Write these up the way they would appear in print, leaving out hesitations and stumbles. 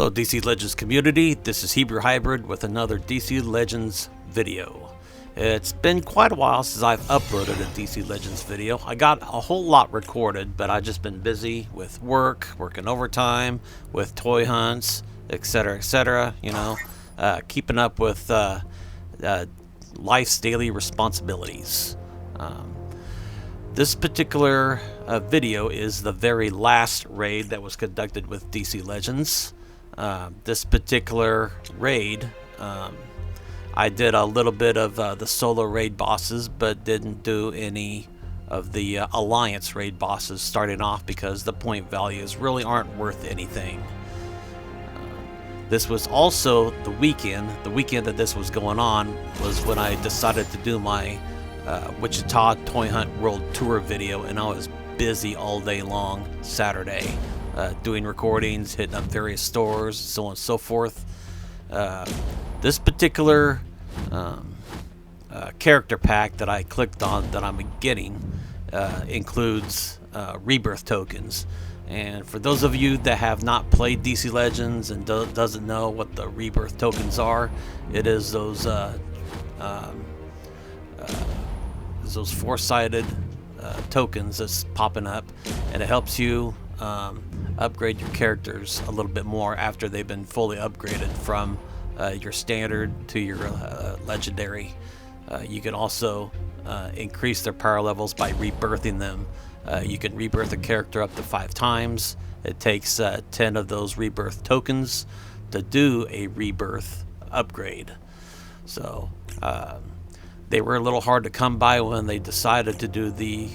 Hello DC Legends community, this is Hebrew Hybrid with another DC Legends video. It's been quite a while since I've uploaded a DC Legends video. I got a whole lot recorded, but I've just been busy with work, working overtime, with toy hunts, etc., you know, keeping up with life's daily responsibilities. This particular video is the very last raid that was conducted with DC Legends. This particular raid, I did a little bit of the solo raid bosses, but didn't do any of the alliance raid bosses starting off because the point values really aren't worth anything. This was also the weekend that this was going on was when I decided to do my Wichita Toy Hunt World Tour video, and I was busy all day long Saturday, doing recordings, hitting up various stores, so on and so forth. This particular character pack that I clicked on that I'm getting includes rebirth tokens. And for those of you that have not played DC Legends and doesn't know what the rebirth tokens are, it is those four-sided tokens that's popping up, and it helps you upgrade your characters a little bit more after they've been fully upgraded from your standard to your legendary. You can also increase their power levels by rebirthing them. You can rebirth a character up to 5 times. It takes 10 of those rebirth tokens to do a rebirth upgrade. So they were a little hard to come by when they decided to do the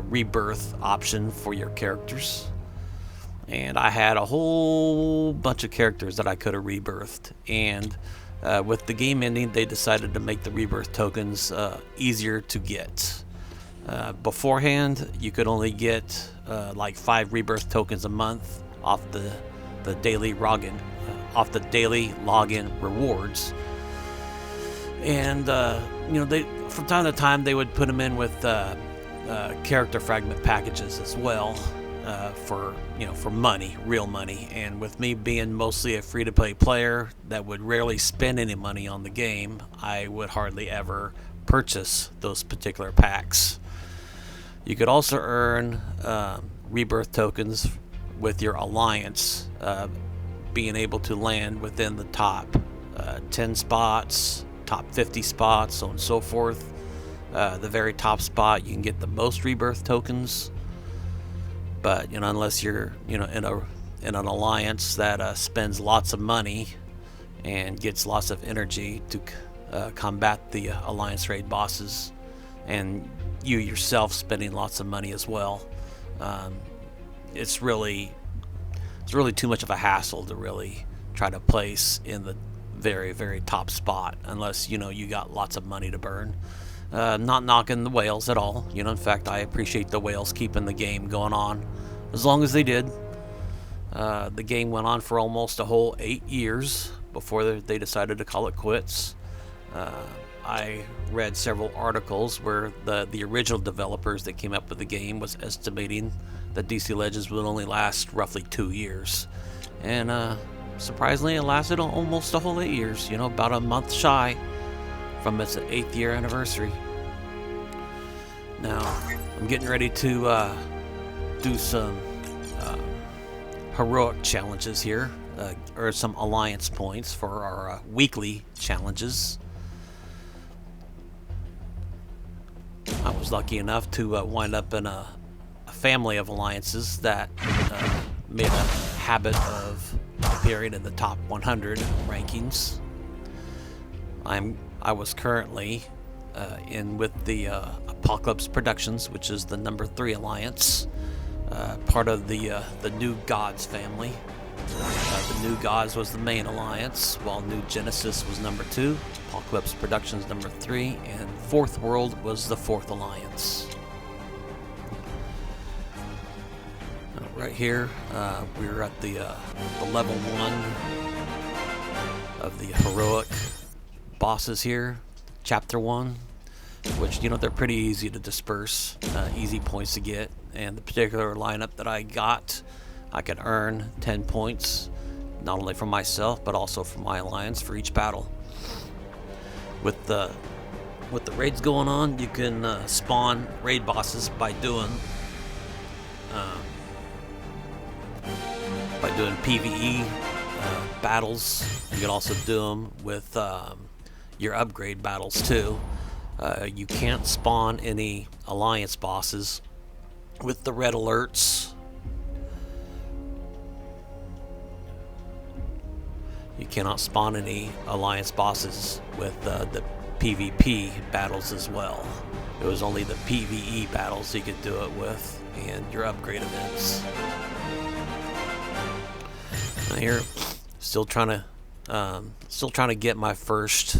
rebirth option for your characters. And I had a whole bunch of characters that I could have rebirthed. And with the game ending, they decided to make the rebirth tokens easier to get. Beforehand, you could only get like 5 rebirth tokens a month off the daily login rewards. And you know, they from time to time they would put them in with character fragment packages as well, for money, real money. And with me being mostly a free-to-play player that would rarely spend any money on the game, I would hardly ever purchase those particular packs. You could also earn rebirth tokens with your alliance, being able to land within the top 10 spots, top 50 spots, so on and so forth. The very top spot, you can get the most rebirth tokens, but unless you're in an alliance that spends lots of money and gets lots of energy to combat the alliance raid bosses, and you yourself spending lots of money as well, it's really too much of a hassle to really try to place in the very, very top spot unless you got lots of money to burn. Not knocking the whales at all. In fact, I appreciate the whales keeping the game going on as long as they did. The game went on for almost a whole 8 years before they decided to call it quits. I read several articles where the original developers that came up with the game was estimating that DC Legends would only last roughly 2 years. And surprisingly, it lasted almost a whole 8 years, about a month shy from its 8th year anniversary. Now, I'm getting ready to do some heroic challenges here, or some alliance points for our weekly challenges. I was lucky enough to wind up in a family of alliances that made a habit of appearing in the top 100 rankings. I was currently in with the APOKALIPS Productions, which is the number 3 alliance, part of the New Gods family. The New Gods was the main alliance, while New Genesis was number 2, APOKALIPS Productions number 3, and Fourth World was the 4th alliance. Right here, we're at the level 1 of the heroic bosses here, chapter 1, which they're pretty easy to disperse, easy points to get. And the particular lineup that I got, I can earn 10 points not only for myself but also for my alliance for each battle. With the raids going on, you can spawn raid bosses by doing PvE battles. You can also do them with your upgrade battles too. You can't spawn any alliance bosses with the red alerts. You cannot spawn any alliance bosses with the PvP battles as well. It was only the PvE battles you could do it with, and your upgrade events. Now here, still trying to get my first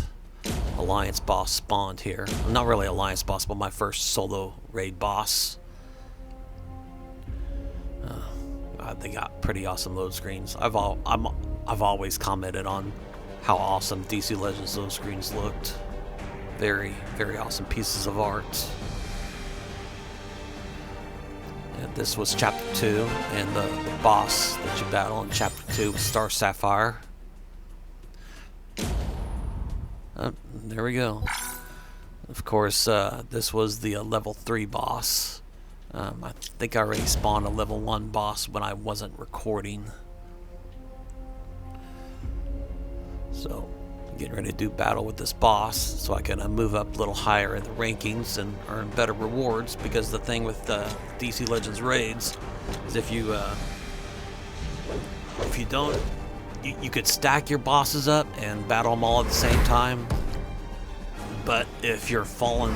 alliance boss spawned here. Not really alliance boss, but my first solo raid boss. They got pretty awesome load screens. I've always commented on how awesome DC Legends load screens looked. Very, very awesome pieces of art. And this was Chapter 2, and the boss that you battle in Chapter 2 was Star Sapphire. There we go. Of course, this was the level 3 boss. I think I already spawned a level 1 boss when I wasn't recording. So, getting ready to do battle with this boss so I can move up a little higher in the rankings and earn better rewards, because the thing with DC Legends raids is if you don't, you could stack your bosses up and battle them all at the same time, but if you're falling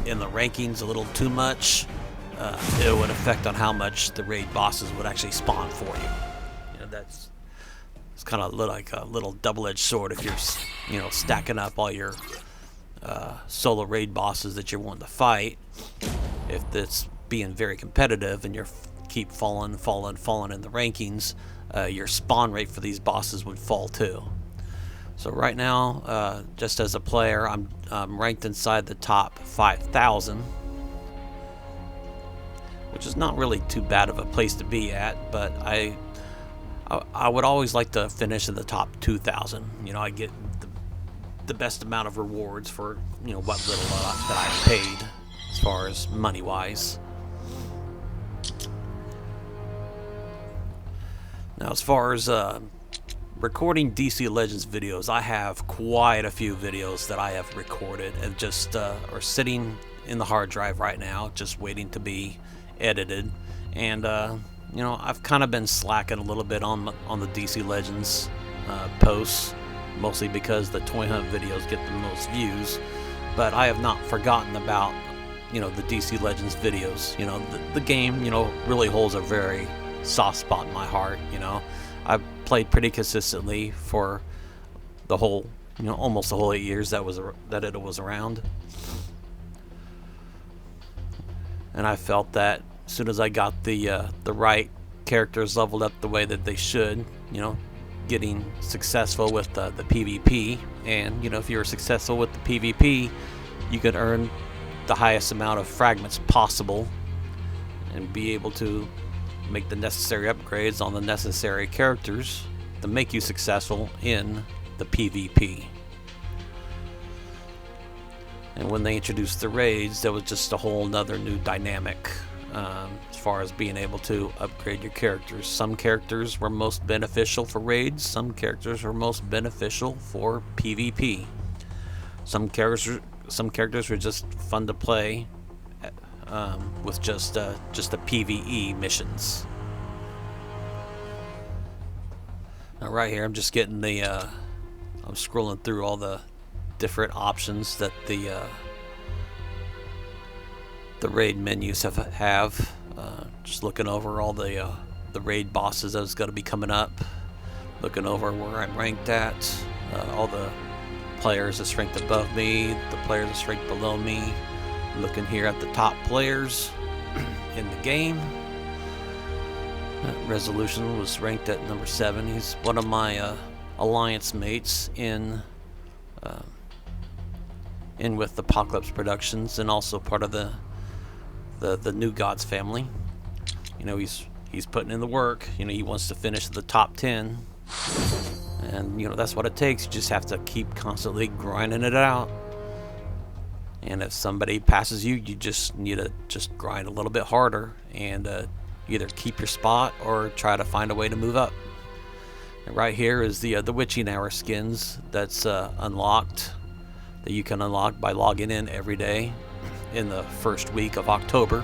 in the rankings a little too much, it would affect on how much the raid bosses would actually spawn for you. You know, it's kind of like a little double-edged sword if you're stacking up all your solo raid bosses that you're wanting to fight. If it's being very competitive and you keep falling in the rankings, your spawn rate for these bosses would fall too. So right now, just as a player, I'm ranked inside the top 5,000, which is not really too bad of a place to be at, but I would always like to finish in the top 2,000. You know, I get the best amount of rewards for, what little that I paid as far as money-wise. Now, as far as recording DC Legends videos, I have quite a few videos that I have recorded and just are sitting in the hard drive right now, just waiting to be edited. And I've kind of been slacking a little bit on the DC Legends posts, mostly because the toy hunt videos get the most views. But I have not forgotten about the DC Legends videos. The game really holds a very soft spot in my heart. I've played pretty consistently for the whole almost the whole 8 years that it was around, and I felt that as soon as I got the right characters leveled up the way that they should, getting successful with the PvP, and if you're successful with the PvP, you could earn the highest amount of fragments possible and be able to make the necessary upgrades on the necessary characters to make you successful in the PvP. And when they introduced the raids, there was just a whole nother new dynamic as far as being able to upgrade your characters. Some characters were most beneficial for raids, some characters were most beneficial for PvP. Some characters were just fun to play with just the PvE missions. Now right here, I'm just getting I'm scrolling through all the different options that the raid menus have. Just looking over all the raid bosses that's going to be coming up. Looking over where I'm ranked at. All the players that's ranked above me, the players that's ranked below me. Looking here at the top players in the game. Resolution was ranked at number 7. He's one of my alliance mates in with Apocalypse Productions, and also part of the New Gods family. He's putting in the work. He wants to finish the top 10 And that's what it takes. You just have to keep constantly grinding it out. And if somebody passes you, you just need to just grind a little bit harder and either keep your spot or try to find a way to move up. And right here is the witching hour skins that's unlocked, that you can unlock by logging in every day in the first week of October.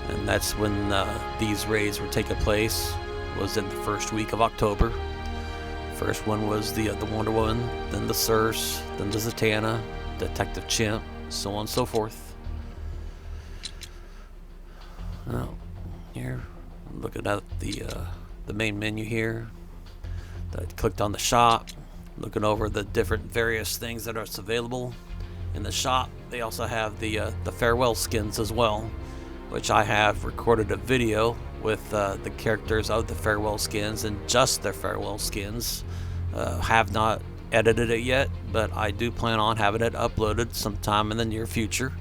And that's when these raids were taking place, was in the first week of October. First one was the Wonder Woman, then the Circe, then the Zatanna, Detective Chimp, so on and so forth. Now, here, looking at the main menu here. I clicked on the shop, looking over the different various things that are available in the shop. They also have the farewell skins as well, which I have recorded a video with the characters of the farewell skins and just their farewell skins. Have not edited it yet, but I do plan on having it uploaded sometime in the near future.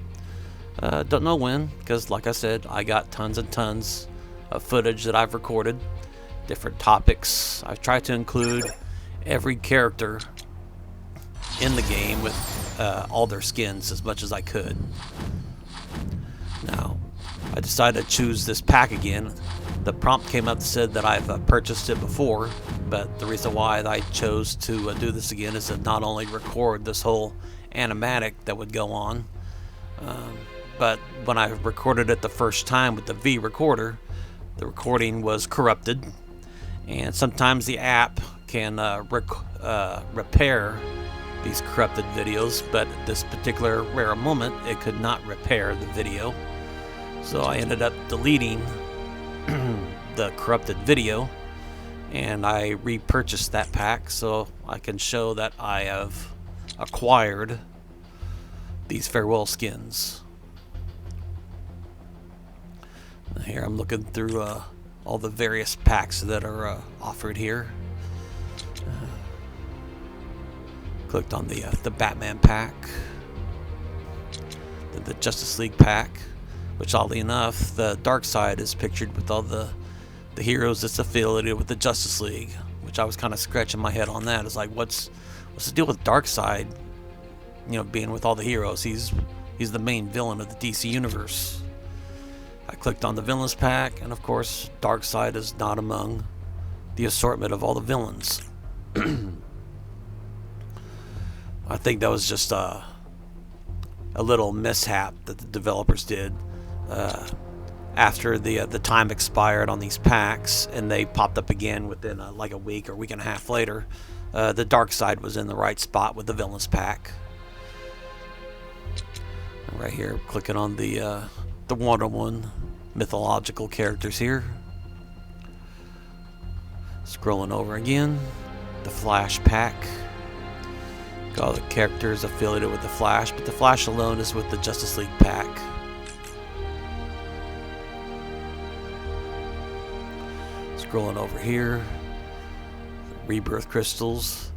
Don't know when, because like I said, I got tons and tons of footage that I've recorded, different topics. I've tried to include every character in the game with all their skins as much as I could. Now, I decided to choose this pack again. The prompt came up that said that I've purchased it before, but the reason why I chose to do this again is to not only record this whole animatic that would go on, but when I recorded it the first time with the V recorder, the recording was corrupted, and sometimes the app can repair these corrupted videos, but at this particular rare moment it could not repair the video. So I ended up deleting the corrupted video, and I repurchased that pack so I can show that I have acquired these farewell skins. Here I'm looking through all the various packs that are offered here. Clicked on the Batman pack, the Justice League pack, which oddly enough, the dark side is pictured with all the heroes that's affiliated with the Justice League, which I was kind of scratching my head on that. It's like, what's the deal with Darkseid, being with all the heroes? He's the main villain of the DC universe. I clicked on the villains pack, and of course, Darkseid is not among the assortment of all the villains. I think that was just a little mishap that the developers did after the time expired on these packs, and they popped up again within like a week or week and a half later. The Darkseid was in the right spot with the villains pack. Right here, clicking on the Wonder Woman mythological characters here. Scrolling over again, the Flash pack. Got all the characters affiliated with the Flash, but the Flash alone is with the Justice League pack. Scrolling over here, rebirth crystals.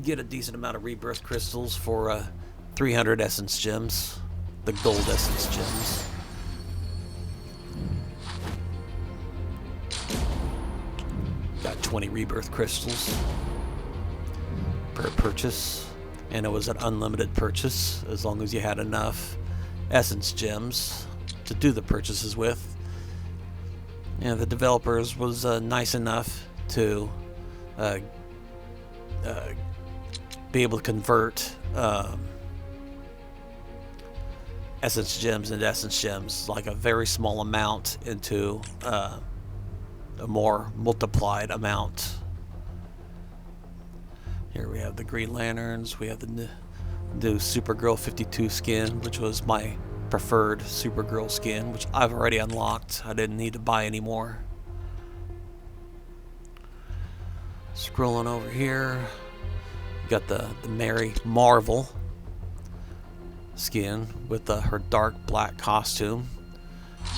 Get a decent amount of rebirth crystals for 300 essence gems, the gold essence gems. Got 20 rebirth crystals per purchase, and it was an unlimited purchase as long as you had enough essence gems to do the purchases with. And the developers was nice enough to be able to convert essence gems into essence gems, like a very small amount into a more multiplied amount. Here we have the Green Lanterns. We have the new Supergirl 52 skin, which was my preferred Supergirl skin, which I've already unlocked. I didn't need to buy any more. Scrolling over here, you got the Mary Marvel skin with her dark black costume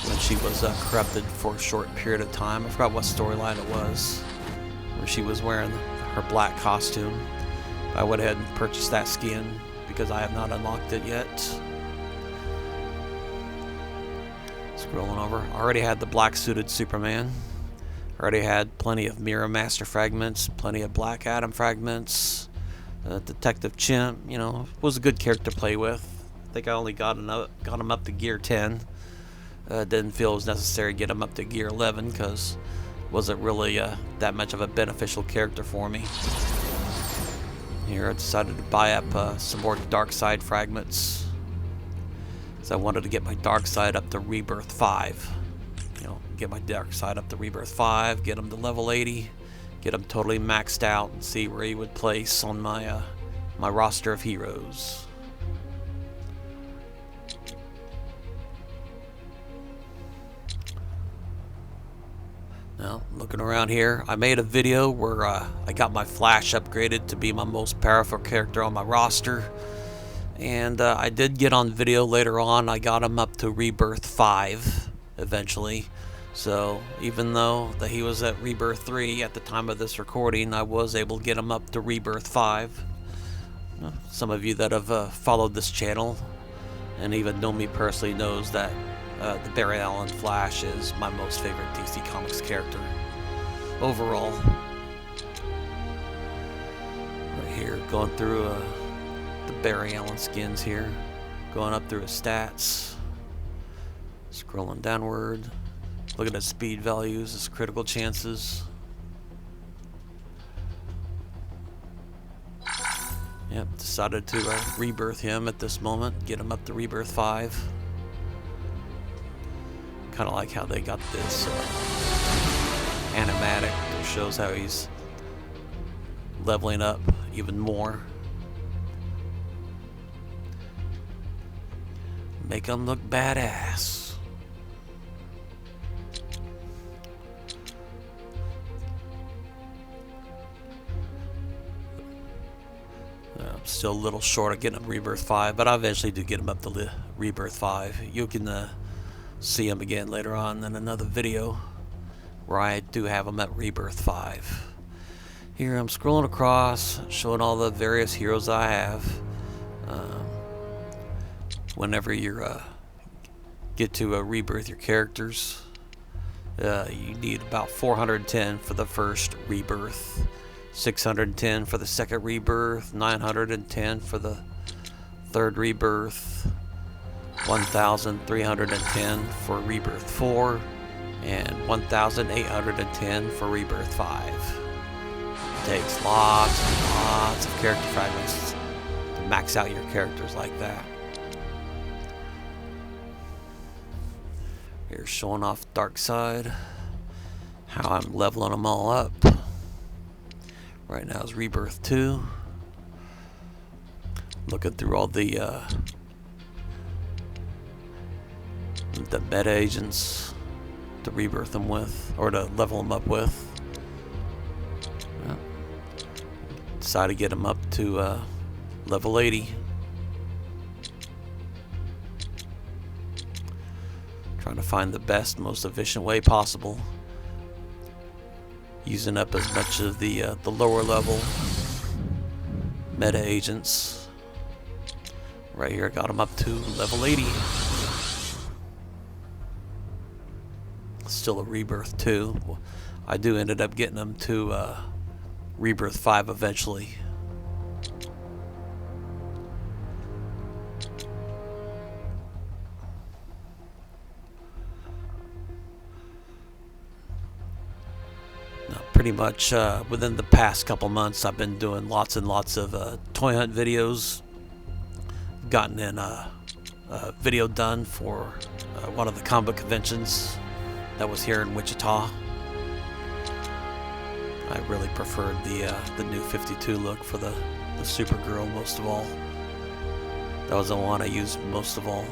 when she was corrupted for a short period of time. I forgot what storyline it was where she was wearing her black costume. I went ahead and purchased that skin because I have not unlocked it yet. Scrolling over, I already had the black suited Superman. Already had plenty of Mirror Master fragments, plenty of Black Adam fragments. Detective Chimp, you know, was a good character to play with. I think I only got him up to gear 10. Didn't feel it was necessary to get him up to gear 11 because wasn't really that much of a beneficial character for me. Here I decided to buy up some more Dark Side fragments, because I wanted to get my Dark Side up to Rebirth 5. You know, get my Dark Side up to Rebirth 5, get him to level 80, get him totally maxed out, and see where he would place on my my roster of heroes. Now, looking around here, I made a video where I got my Flash upgraded to be my most powerful character on my roster. And I did get on video later on. I got him up to Rebirth 5 eventually. So even though that he was at Rebirth 3 at the time of this recording, I was able to get him up to Rebirth 5. Some of you that have followed this channel and even know me personally knows that the Barry Allen Flash is my most favorite DC Comics character overall. Right here, going through the Barry Allen skins here, going up through his stats, scrolling downward, looking at speed values, his critical chances. Yep, decided to rebirth him at this moment, get him up to Rebirth 5. Kind of like how they got this animatic that shows how he's leveling up even more. Make him look badass. I'm still a little short of getting him Rebirth 5, but I eventually do get him up to Rebirth 5. You can see him again later on in another video where I do have him at Rebirth 5. Here I'm scrolling across, showing all the various heroes I have. Whenever you get to rebirth your characters, you need about 410 for the first rebirth, 610 for the second rebirth, 910 for the third rebirth, 1,310 for Rebirth 4, and 1,810 for Rebirth 5. It takes lots and lots of character fragments to max out your characters like that. Here's showing off Dark Side, how I'm leveling them all up. Right now is Rebirth 2. Looking through all the meta agents to rebirth them with, or to level them up with. Decided to get them up to level 80. Trying to find the best, most efficient way possible, using up as much of the lower level meta agents. Right here, I got them up to level 80. Still a Rebirth 2. I do ended up getting them to Rebirth 5 eventually. Now, pretty much within the past couple months, I've been doing lots and lots of toy hunt videos. Gotten in a video done for one of the comic conventions that was here in Wichita. I really preferred the new 52 look for the Supergirl most of all. That was the one I used most of all.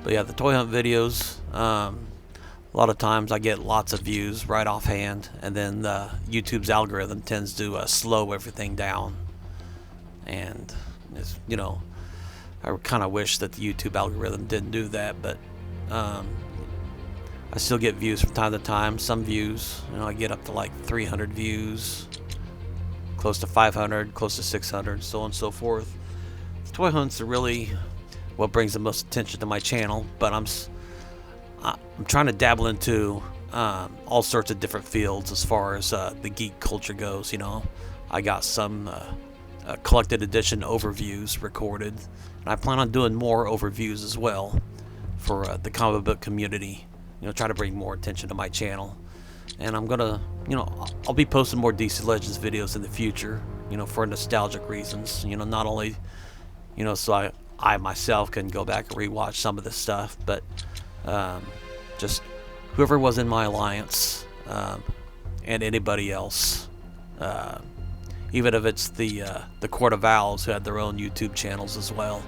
But yeah, the toy hunt videos, a lot of times I get lots of views right offhand, and then YouTube's algorithm tends to slow everything down. And it's, you know, I kind of wish that the YouTube algorithm didn't do that, but I still get views from time to time. Some views, you know, I get up to like 300 views, close to 500, close to 600, so on and so forth. The toy hunts are really what brings the most attention to my channel, but I'm trying to dabble into all sorts of different fields as far as the geek culture goes. You know, I got some collected edition overviews recorded, and I plan on doing more overviews as well for the comic book community. You know, try to bring more attention to my channel. And I'm gonna, you know, I'll be posting more DC Legends videos in the future, you know, for nostalgic reasons. You know, not only, you know, so I myself can go back and rewatch some of this stuff, but just whoever was in my alliance, and anybody else, even if it's the Court of Owls, who had their own YouTube channels as well.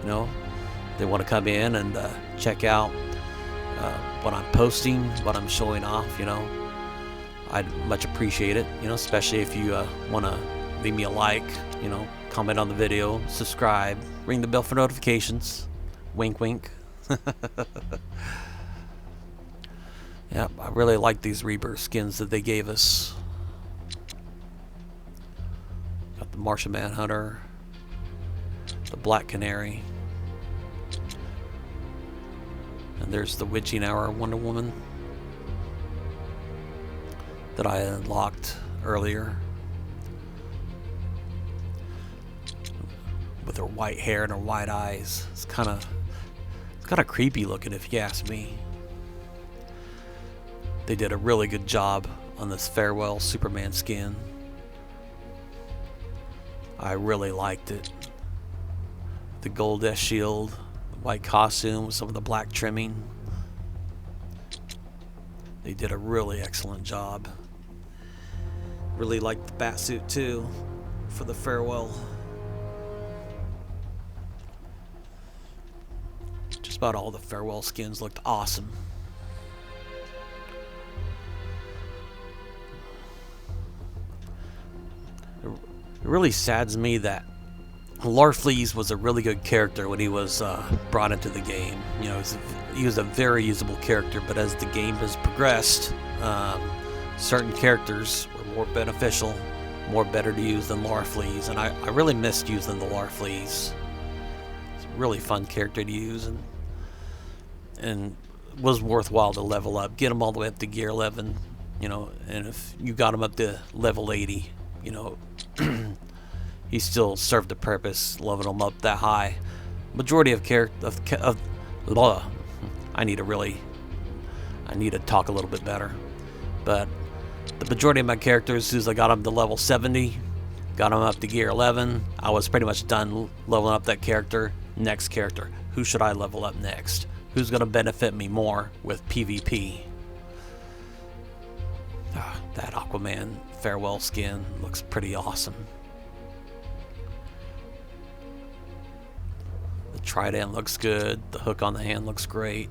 You know, they want to come in and check out what I'm posting, what I'm showing off. You know, I'd much appreciate it. You know, especially if you want to leave me a like. You know, comment on the video, subscribe, ring the bell for notifications. Wink, wink. Yeah, I really like these Rebirth skins that they gave us. Got the Martian Manhunter, the Black Canary, and there's the Witching Hour Wonder Woman that I unlocked earlier, with her white hair and her white eyes. It's kind of creepy looking, if you ask me. They did a really good job on this Farewell Superman skin. I really liked it. The gold S shield, the white costume, some of the black trimming. They did a really excellent job. Really liked the Batsuit too, for the Farewell. Just about all the Farewell skins looked awesome. It really saddens me that Larfleeze was a really good character when he was brought into the game. You know, he was a very usable character, but as the game has progressed, certain characters were more beneficial, more better to use than Larfleeze, and I really missed using the Larfleeze. It's a really fun character to use, and was worthwhile to level up, get him all the way up to gear 11, you know, and if you got him up to level 80, you know, he still served the purpose, leveling him up that high. Majority of I need to talk a little bit better. But the majority of my characters, as soon as I got them to level 70, got them up to gear 11, I was pretty much done leveling up that character. Next character, who should I level up next? Who's gonna benefit me more with PvP? That Aquaman Farewell skin looks pretty awesome. The trident looks good. The hook on the hand looks great.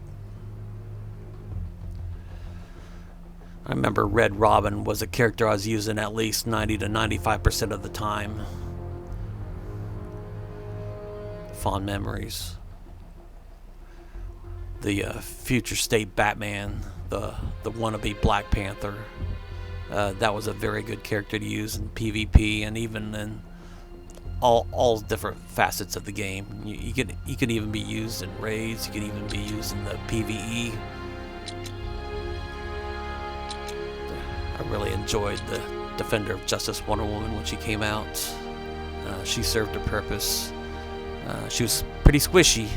I remember Red Robin was a character I was using at least 90 to 95% of the time. Fond memories. The future state Batman, the wannabe Black Panther. That was a very good character to use in PvP and even in all different facets of the game. You could even be used in raids. You could even be used in the PvE. I really enjoyed the Defender of Justice Wonder Woman when she came out. She served her purpose. She was pretty squishy,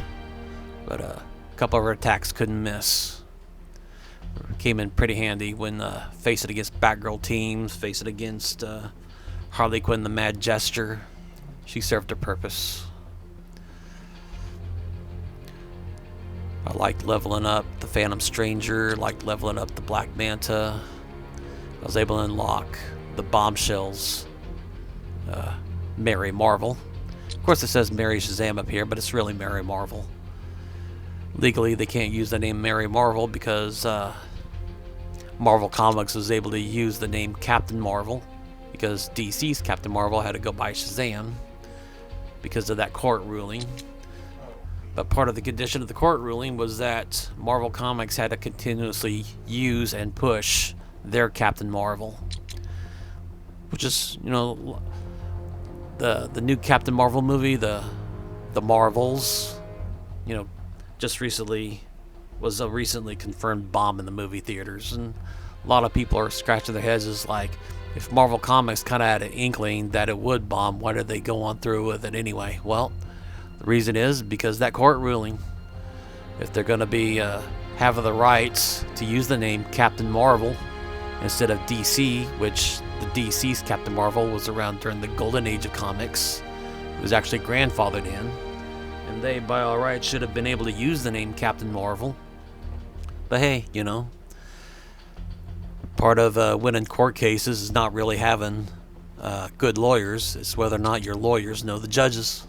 but a couple of her attacks couldn't miss. Came in pretty handy when facing against Batgirl teams, facing against Harley Quinn the Mad Gesture. She served her purpose. I liked leveling up the Phantom Stranger, liked leveling up the Black Manta. I was able to unlock the Bombshells, Mary Marvel. Of course it says Mary Shazam up here, but it's really Mary Marvel. Legally, they can't use the name Mary Marvel because Marvel Comics was able to use the name Captain Marvel because DC's Captain Marvel had to go by Shazam because of that court ruling. But part of the condition of the court ruling was that Marvel Comics had to continuously use and push their Captain Marvel, which is, you know, the new Captain Marvel movie, the Marvels, you know, just recently was a recently confirmed bomb in the movie theaters, and a lot of people are scratching their heads as like, if Marvel Comics kind of had an inkling that it would bomb, why did they go on through with it anyway? Well, the reason is because that court ruling. If they're going to be have the rights to use the name Captain Marvel instead of DC, which the DC's Captain Marvel was around during the golden age of comics, it was actually grandfathered in, and they by all rights should have been able to use the name Captain Marvel. But hey, you know, part of winning court cases is not really having good lawyers. It's whether or not your lawyers know the judges.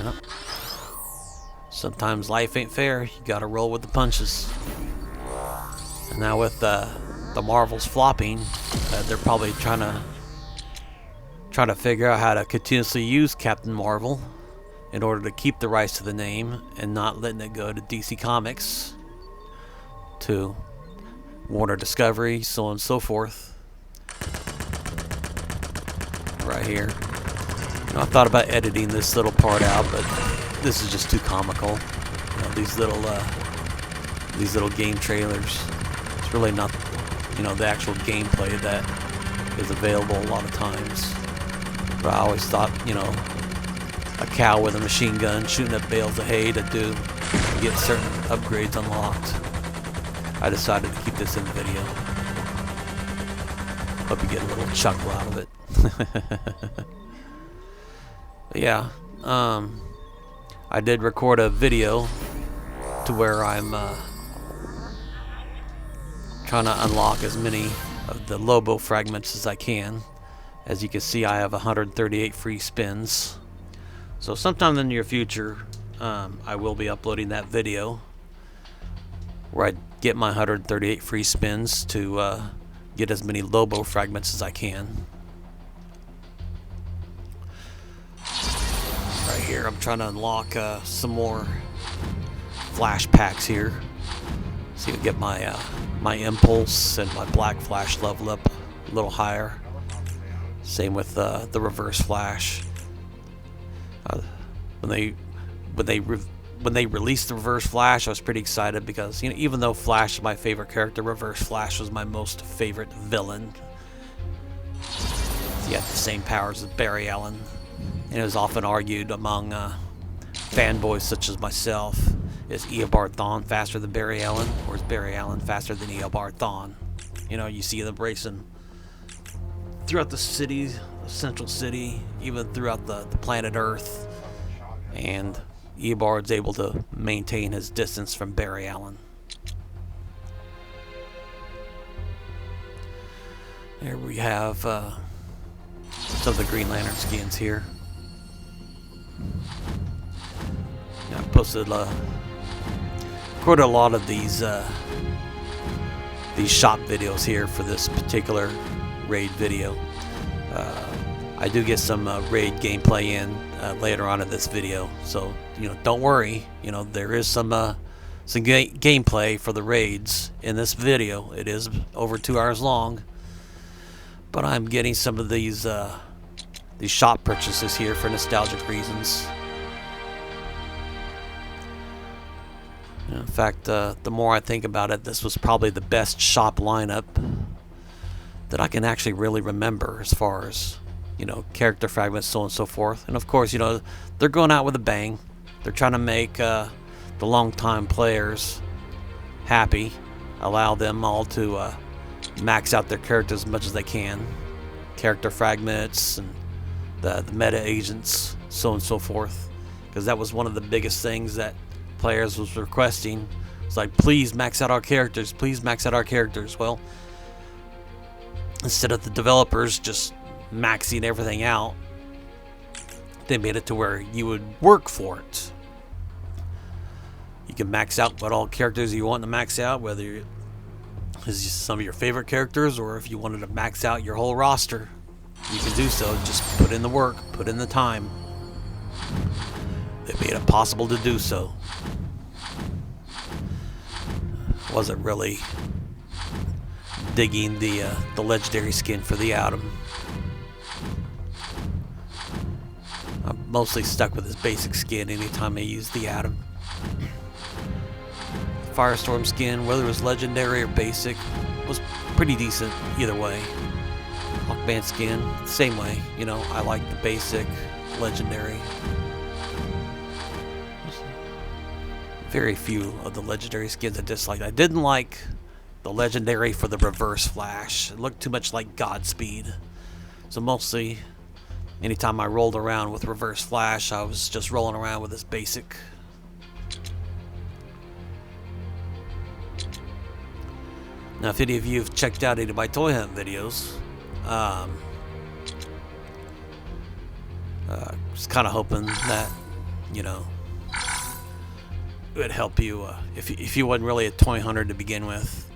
Yep. Sometimes life ain't fair. You gotta roll with the punches. And now with the Marvels flopping, they're probably trying to figure out how to continuously use Captain Marvel in order to keep the rights to the name and not letting it go to DC Comics, to Warner Discovery, so on and so forth. Right here. You know, I thought about editing this little part out, but this is just too comical. You know, these little game trailers. It's really not, you know, the actual gameplay that is available a lot of times. But I always thought, you know, a cow with a machine gun shooting at bales of hay to get certain upgrades unlocked. I decided to keep this in the video. Hope you get a little chuckle out of it. But yeah, I did record a video to where I'm trying to unlock as many of the Lobo fragments as I can. As you can see, I have 138 free spins. So sometime in the near future, I will be uploading that video where I get my 138 free spins to get as many Lobo fragments as I can. Right here, I'm trying to unlock some more flash packs here. See if I get my my impulse and my black flash level up a little higher. Same with the reverse flash. When they released the reverse flash, I was pretty excited because, you know, even though Flash is my favorite character, reverse flash was my most favorite villain. He had the same powers as Barry Allen, and it was often argued among fanboys such as myself: is Eobard Thawne faster than Barry Allen, or is Barry Allen faster than Eobard Thawne? You know, you see them racing throughout the city, the central city, even throughout the planet Earth, and Eobard's able to maintain his distance from Barry Allen. There we have some of the Green Lantern skins here. Yeah, I posted recorded a lot of these shop videos here for this particular raid video. I do get some raid gameplay in later on in this video, so, you know, don't worry. You know, there is some gameplay for the raids in this video. It is over 2 hours long, but I'm getting some of these shop purchases here for nostalgic reasons. You know, in fact, the more I think about it, this was probably the best shop lineup that I can actually really remember, as far as, you know, character fragments, so on and so forth. And of course, you know, they're going out with a bang. They're trying to make the long-time players happy, allow them all to max out their characters as much as they can. Character fragments and the meta agents, so on and so forth. Because that was one of the biggest things that players was requesting. It's like, please max out our characters, please max out our characters. Well, instead of the developers just maxing everything out, they made it to where you would work for it. You can max out what all characters you want to max out, whether it's some of your favorite characters, or if you wanted to max out your whole roster, you can do so. Just put in the work, put in the time. They made it possible to do so. Wasn't really digging the legendary skin for the Atom. I'm mostly stuck with his basic skin anytime I use the Atom. Firestorm skin, whether it was legendary or basic, was pretty decent either way. Hawkman skin, same way. You know, I like the basic, legendary. Very few of the legendary skins I disliked. I didn't like the legendary for the reverse flash. It looked too much like Godspeed. So mostly, anytime I rolled around with reverse flash, I was just rolling around with this basic. Now, if any of you have checked out any of my toy hunt videos, just kind of hoping that, you know, it would help you if you wasn't really a toy hunter to begin with.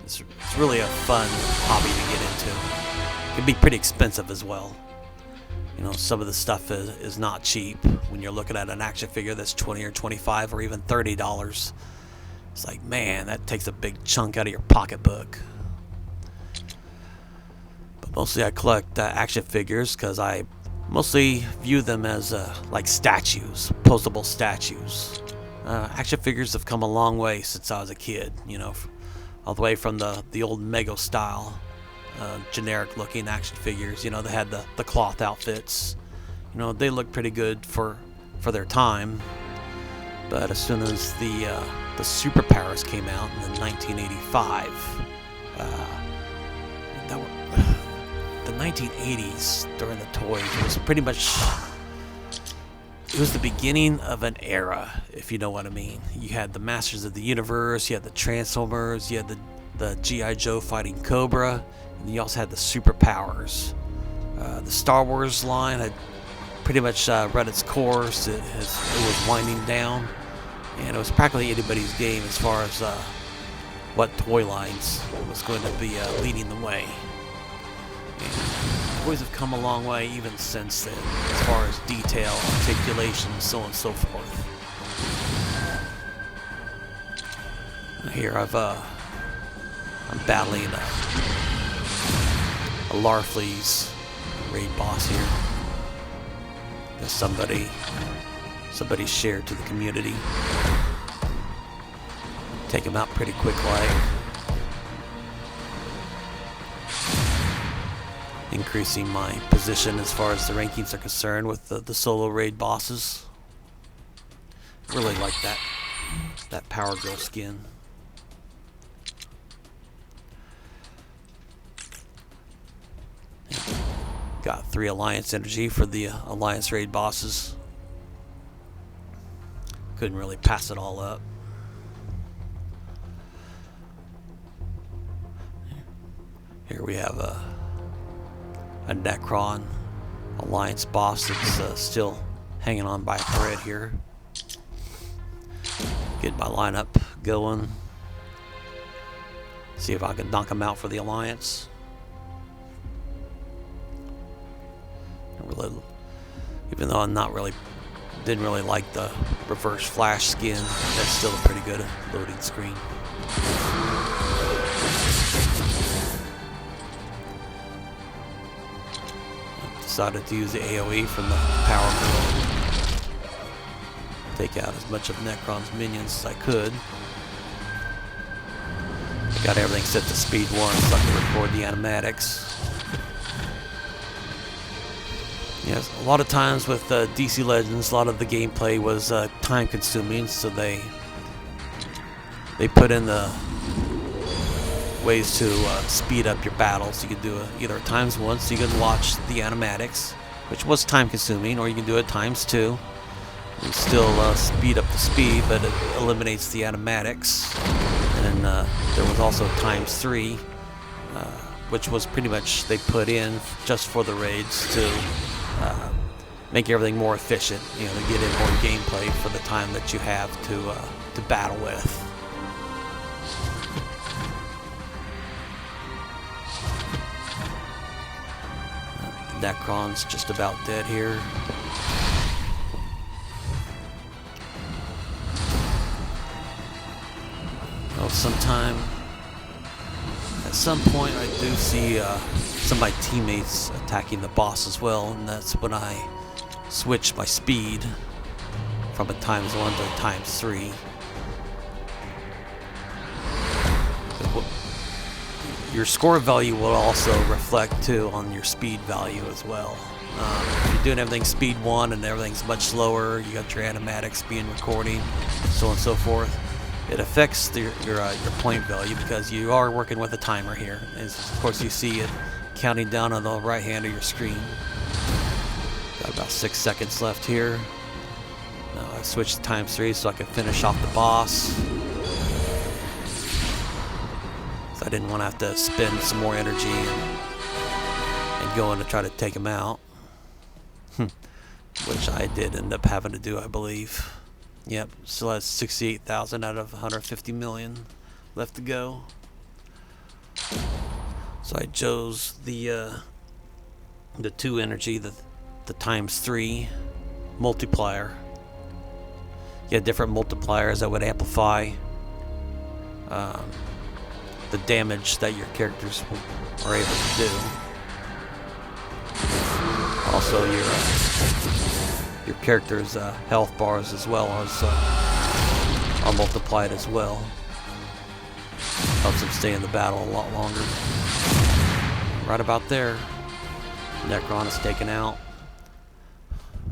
It's really a fun hobby to get into. It can be pretty expensive as well. You know, some of the stuff is not cheap when you're looking at an action figure that's $20 or $25 or even $30. It's like, man, that takes a big chunk out of your pocketbook. But mostly I collect action figures because I mostly view them as like statues, posable statues. Action figures have come a long way since I was a kid, you know, all the way from the old Mego style, generic looking action figures. You know, they had the cloth outfits. You know, they look pretty good for their time. But as soon as the superpowers came out in 1985, the 1980s during the toys, it was pretty much, it was the beginning of an era, if you know what I mean. You had the Masters of the Universe, you had the Transformers, you had the G.I. Joe fighting Cobra, and you also had the superpowers. The Star Wars line had pretty much run its course. It was winding down, and it was practically anybody's game as far as what toy lines was going to be leading the way. And toys have come a long way even since then, as far as detail, articulation, so on and so forth. Here I'm battling a Larfleeze raid boss here that somebody shared to the community. Take him out pretty quick like. Increasing my position as far as the rankings are concerned with the solo raid bosses. Really like that Power Girl skin. Got 3 Alliance energy for the Alliance raid bosses. Couldn't really pass it all up. Here we have a Necron Alliance boss that's still hanging on by a thread here. Get my lineup going. See if I can knock him out for the Alliance. Really, even though didn't really like the reverse flash skin, that's still a pretty good loading screen. Decided to use the AoE from the Power Girl. Take out as much of Necron's minions as I could. Got everything set to speed 1 so I can record the animatics. Yes, a lot of times with DC Legends, a lot of the gameplay was time consuming, so they put in the ways to speed up your battles. You can do either ×1, so you can watch the animatics, which was time consuming, or you can do it ×2 and still speed up the speed, but it eliminates the animatics. And there was also ×3, which was pretty much they put in just for the raids to make everything more efficient, you know, to get in more gameplay for the time that you have to battle with. Necron's just about dead here. Well, at some point I do see some of my teammates attacking the boss as well, and that's when I switch my speed from a ×1 to a ×3. Your score value will also reflect too on your speed value as well. If you're doing everything speed 1 and everything's much slower, you got your animatics being recording, so on and so forth. It affects your point value because you are working with a timer here. As of course you see it counting down on the right hand of your screen. Got about 6 seconds left here. Now I switched to ×3 so I can finish off the boss. So I didn't want to have to spend some more energy and go in to try to take him out. Which I did end up having to do, I believe. Yep, still has 68,000 out of 150 million left to go. So I chose the 2 energy, the ×3 multiplier. You had different multipliers that would amplify the damage that your characters are able to do. Also, your character's health bars as well are multiplied as well. Helps them stay in the battle a lot longer. Right about there, Necron is taken out.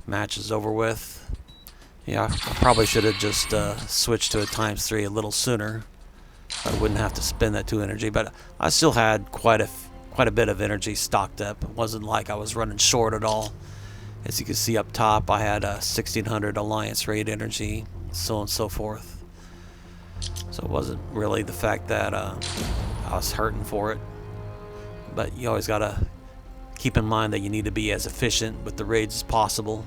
Match is over with. Yeah, I probably should have just switched to a ×3 a little sooner. I wouldn't have to spend that 2 energy, but I still had quite a bit of energy stocked up. It wasn't like I was running short at all. As you can see up top, I had 1600 Alliance raid energy, so on and so forth. So it wasn't really the fact that I was hurting for it. But you always gotta keep in mind that you need to be as efficient with the raids as possible.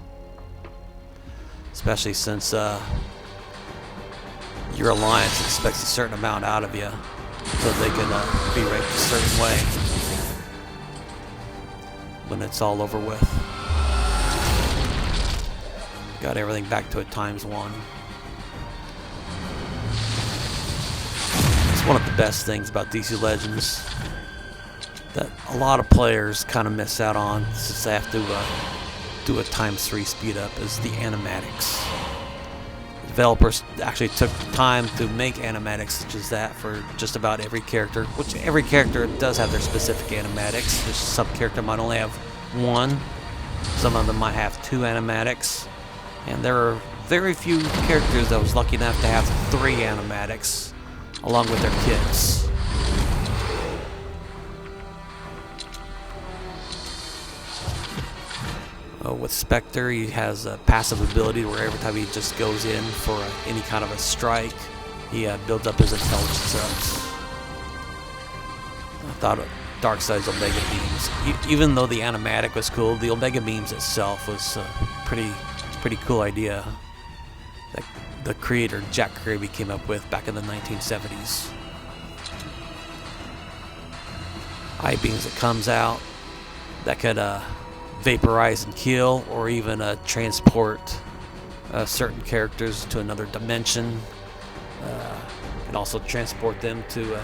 Especially since your Alliance expects a certain amount out of you, so they can be ranked a certain way when it's all over with. Got everything back to a ×1. It's one of the best things about DC Legends that a lot of players kind of miss out on since they have to do a ×3 speed up is the animatics. Developers actually took the time to make animatics such as that for just about every character, which every character does have their specific animatics. There's some character might only have 1, some of them might have 2 animatics, and there are very few characters that was lucky enough to have 3 animatics along with their kits. With Spectre, he has a passive ability where every time he just goes in for any kind of a strike, he builds up his intelligence ups. I thought of Darkseid's Omega Beams. Even though the animatic was cool, the Omega Beams itself was a pretty cool idea that the creator Jack Kirby came up with back in the 1970s. Eye beams that comes out that could vaporize and kill, or even transport certain characters to another dimension. Can also transport them to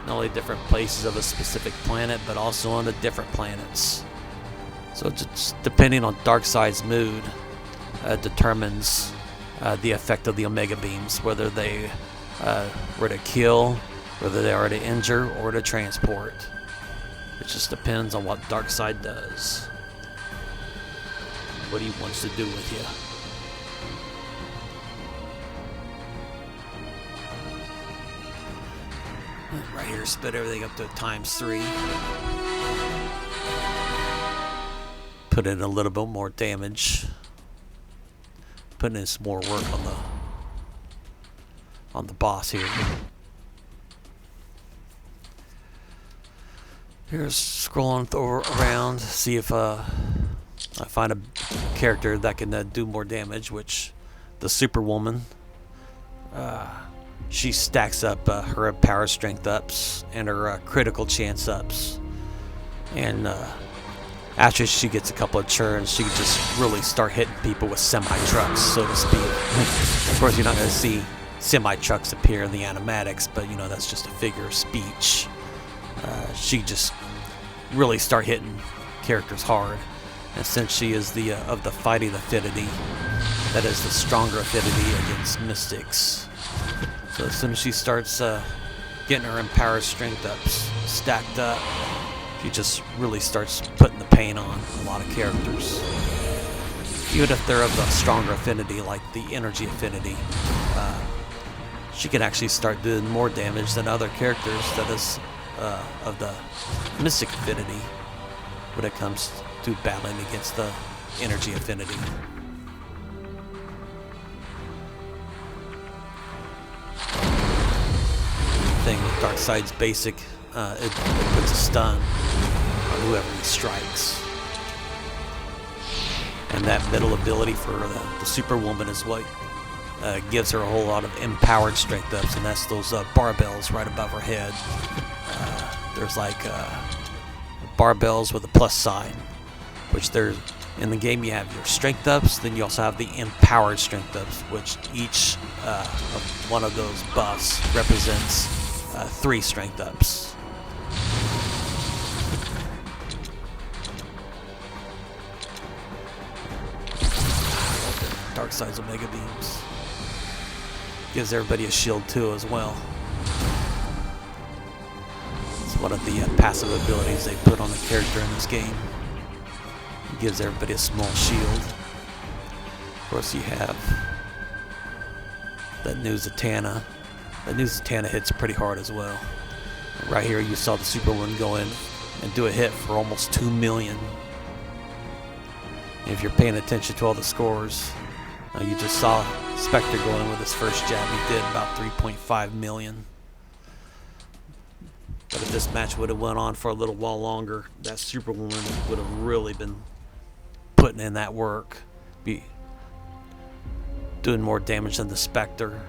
not only different places of a specific planet, but also on the different planets. So just depending on Darkseid's mood determines the effect of the Omega Beams, whether they were to kill, whether they are to injure, or to transport. It just depends on what Darkseid does, what he wants to do with you. Right here, split everything up to ×3. Put in a little bit more damage. Put in some more work on the boss here. Here's scrolling around, see if I find a character that can do more damage, which the Superwoman, she stacks up her power strength ups and her critical chance ups, and after she gets a couple of churns, she can just really start hitting people with semi-trucks, so to speak. Of course, you're not going to see semi-trucks appear in the animatics, but you know, that's just a figure of speech. She just really start hitting characters hard. And since she is of the fighting affinity, that is the stronger affinity against mystics. So as soon as she starts getting her empowered strength ups stacked up, she just really starts putting the pain on a lot of characters. Even if they're of a stronger affinity, like the energy affinity, she can actually start doing more damage than other characters that is of the mystic affinity when it comes to battling against the energy affinity. The thing with Darkseid's basic, it puts a stun on whoever he strikes. And that middle ability for the Superwoman is what gives her a whole lot of empowered strength ups, and that's those barbells right above her head. There's like barbells with a plus sign, which there's in the game you have your strength ups, then you also have the empowered strength ups, which each of one of those buffs represents 3 strength ups. Darkseid's Omega Beams. Gives everybody a shield too as well. It's one of the passive abilities they put on the character in this game. It gives everybody a small shield. Of course you have that new Zatanna. That new Zatanna hits pretty hard as well. Right here you saw the Superwoman go in and do a hit for almost 2 million. And if you're paying attention to all the scores, you just saw Spectre go in with his first jab. He did about 3.5 million. But if this match would have went on for a little while longer, that Superwoman would have really been putting in that work. Be doing more damage than the Spectre.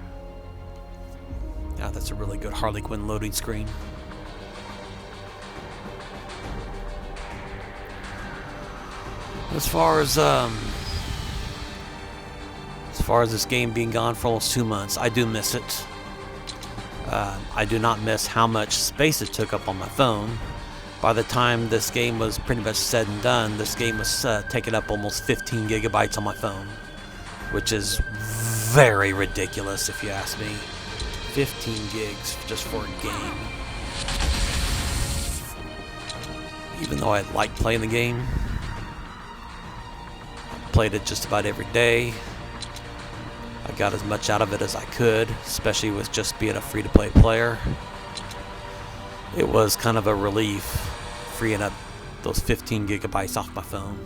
Yeah, that's a really good Harley Quinn loading screen. As far as this game being gone for almost 2 months, I do miss it. I do not miss how much space it took up on my phone. By the time this game was pretty much said and done, this game was taking up almost 15 gigabytes on my phone, which is very ridiculous if you ask me. 15 gigs just for a game. Even though I like playing the game, I played it just about every day. I got as much out of it as I could, especially with just being a free-to-play player. It was kind of a relief freeing up those 15 gigabytes off my phone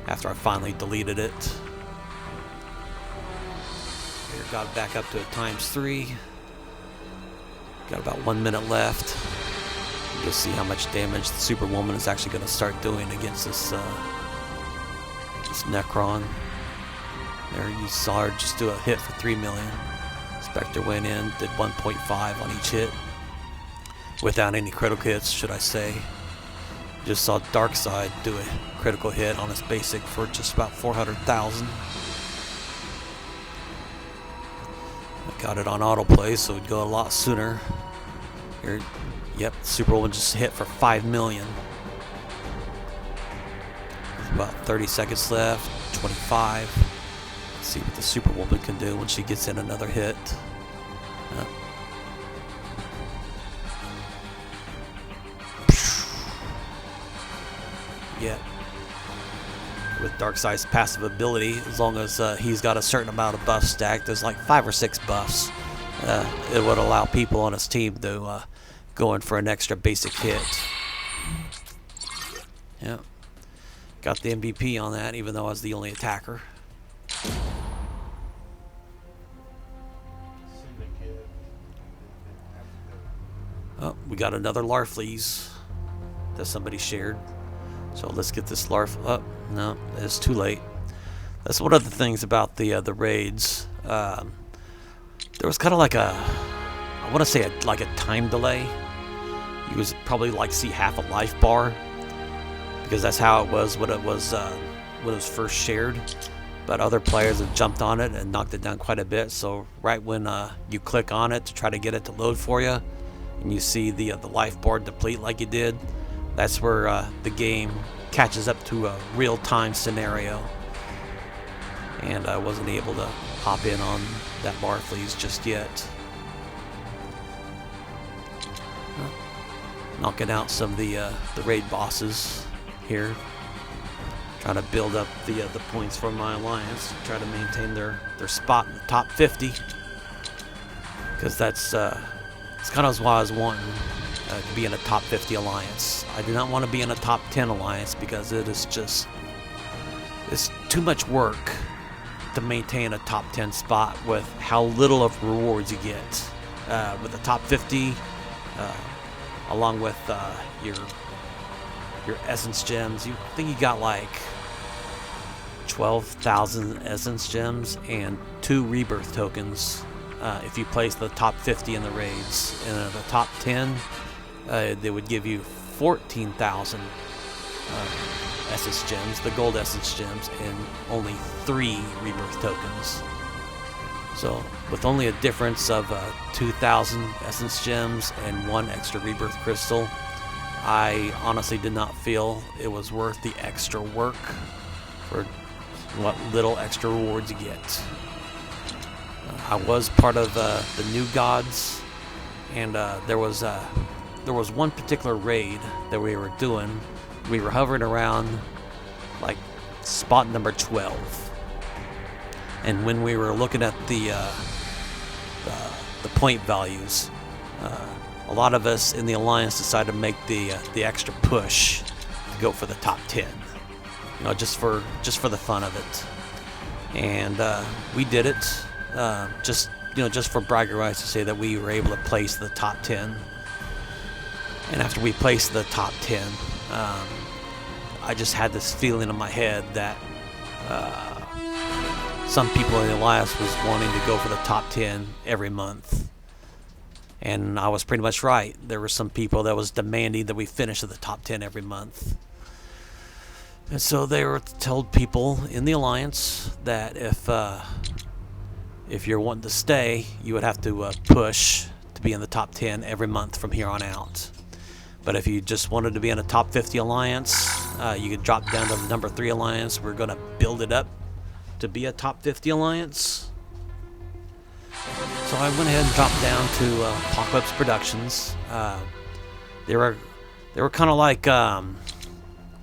after I finally deleted it. Here, got it back up to a ×3. Got about 1 minute left. You'll see how much damage the Superwoman is actually going to start doing against this Necron. There you saw her just do a hit for 3 million. Spectre went in, did 1.5 on each hit. Without any critical hits, should I say. Just saw Darkseid do a critical hit on his basic for just about 400,000. I got it on autoplay, so it'd go a lot sooner. Here, yep, Superwoman just hit for 5 million. There's about 30 seconds left, 25. See what the Superwoman can do when she gets in another hit. Yeah. With Darkseid's passive ability, as long as he's got a certain amount of buffs stacked, there's like 5 or 6 buffs. It would allow people on his team to go in for an extra basic hit. Yeah. Got the MVP on that, even though I was the only attacker. Oh, we got another Larfleeze that somebody shared. So let's get this Larf up. Oh, no, it's too late. That's one of the things about the raids. There was kind of like I want to say like a time delay. You was probably like see half a life bar, because that's how it was when it was first shared. But other players have jumped on it and knocked it down quite a bit. So right when you click on it to try to get it to load for you, and you see the life bar deplete like you did, that's where the game catches up to a real-time scenario. And I wasn't able to hop in on that Larfleeze just yet. knocking out some of the raid bosses here. Trying to build up the points for my alliance to try to maintain their spot in the top 50. Because it's kind of what I was wanting, to be in a top 50 alliance. I do not want to be in a top 10 alliance because it's too much work to maintain a top 10 spot with how little of rewards you get. With the top 50, along with your essence gems, I think you got like 12,000 essence gems and 2 rebirth tokens if you place the top 50 in the raids. And in the top 10, they would give you 14,000 essence gems, the gold essence gems, and only 3 rebirth tokens. So with only a difference of 2,000 essence gems and 1 extra rebirth crystal, I honestly did not feel it was worth the extra work for what little extra rewards you get. I was part of the new gods, and there was one particular raid that we were doing. We were hovering around like spot number 12, and when we were looking at the point values, a lot of us in the alliance decided to make the extra push to go for the top 10. Just for the fun of it, and we did it. Just for bragging rights to say that we were able to place the top 10. And after we placed the top 10, I just had this feeling in my head that some people in the alliance was wanting to go for the top 10 every month. And I was pretty much right. There were some people that was demanding that we finish at the top 10 every month. And so they were told people in the alliance that if you're wanting to stay, you would have to push to be in the top 10 every month from here on out. But if you just wanted to be in a top 50 alliance, you could drop down to the number 3 alliance. We're going to build it up to be a top 50 alliance. So I went ahead and dropped down to Apocalypse Productions. They were kind of like an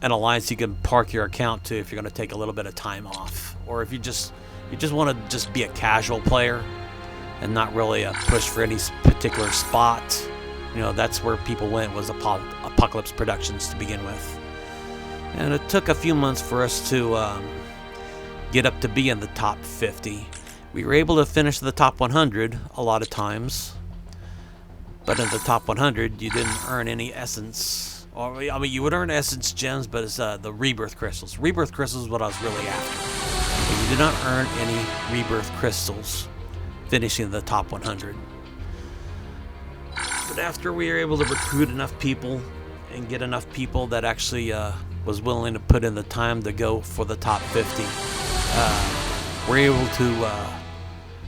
alliance you can park your account to if you're going to take a little bit of time off, or if you just want to just be a casual player and not really push for any particular spot. That's where people went, was Apocalypse Productions to begin with. And it took a few months for us to get up to be in the top 50. We were able to finish the top 100 a lot of times, but in the top 100 you didn't earn any essence. Or, you would earn essence gems, but it's the rebirth crystals. Rebirth crystals is what I was really after. But you did not earn any rebirth crystals finishing the top 100. But after we were able to recruit enough people and get enough people that actually was willing to put in the time to go for the top 50, we're able to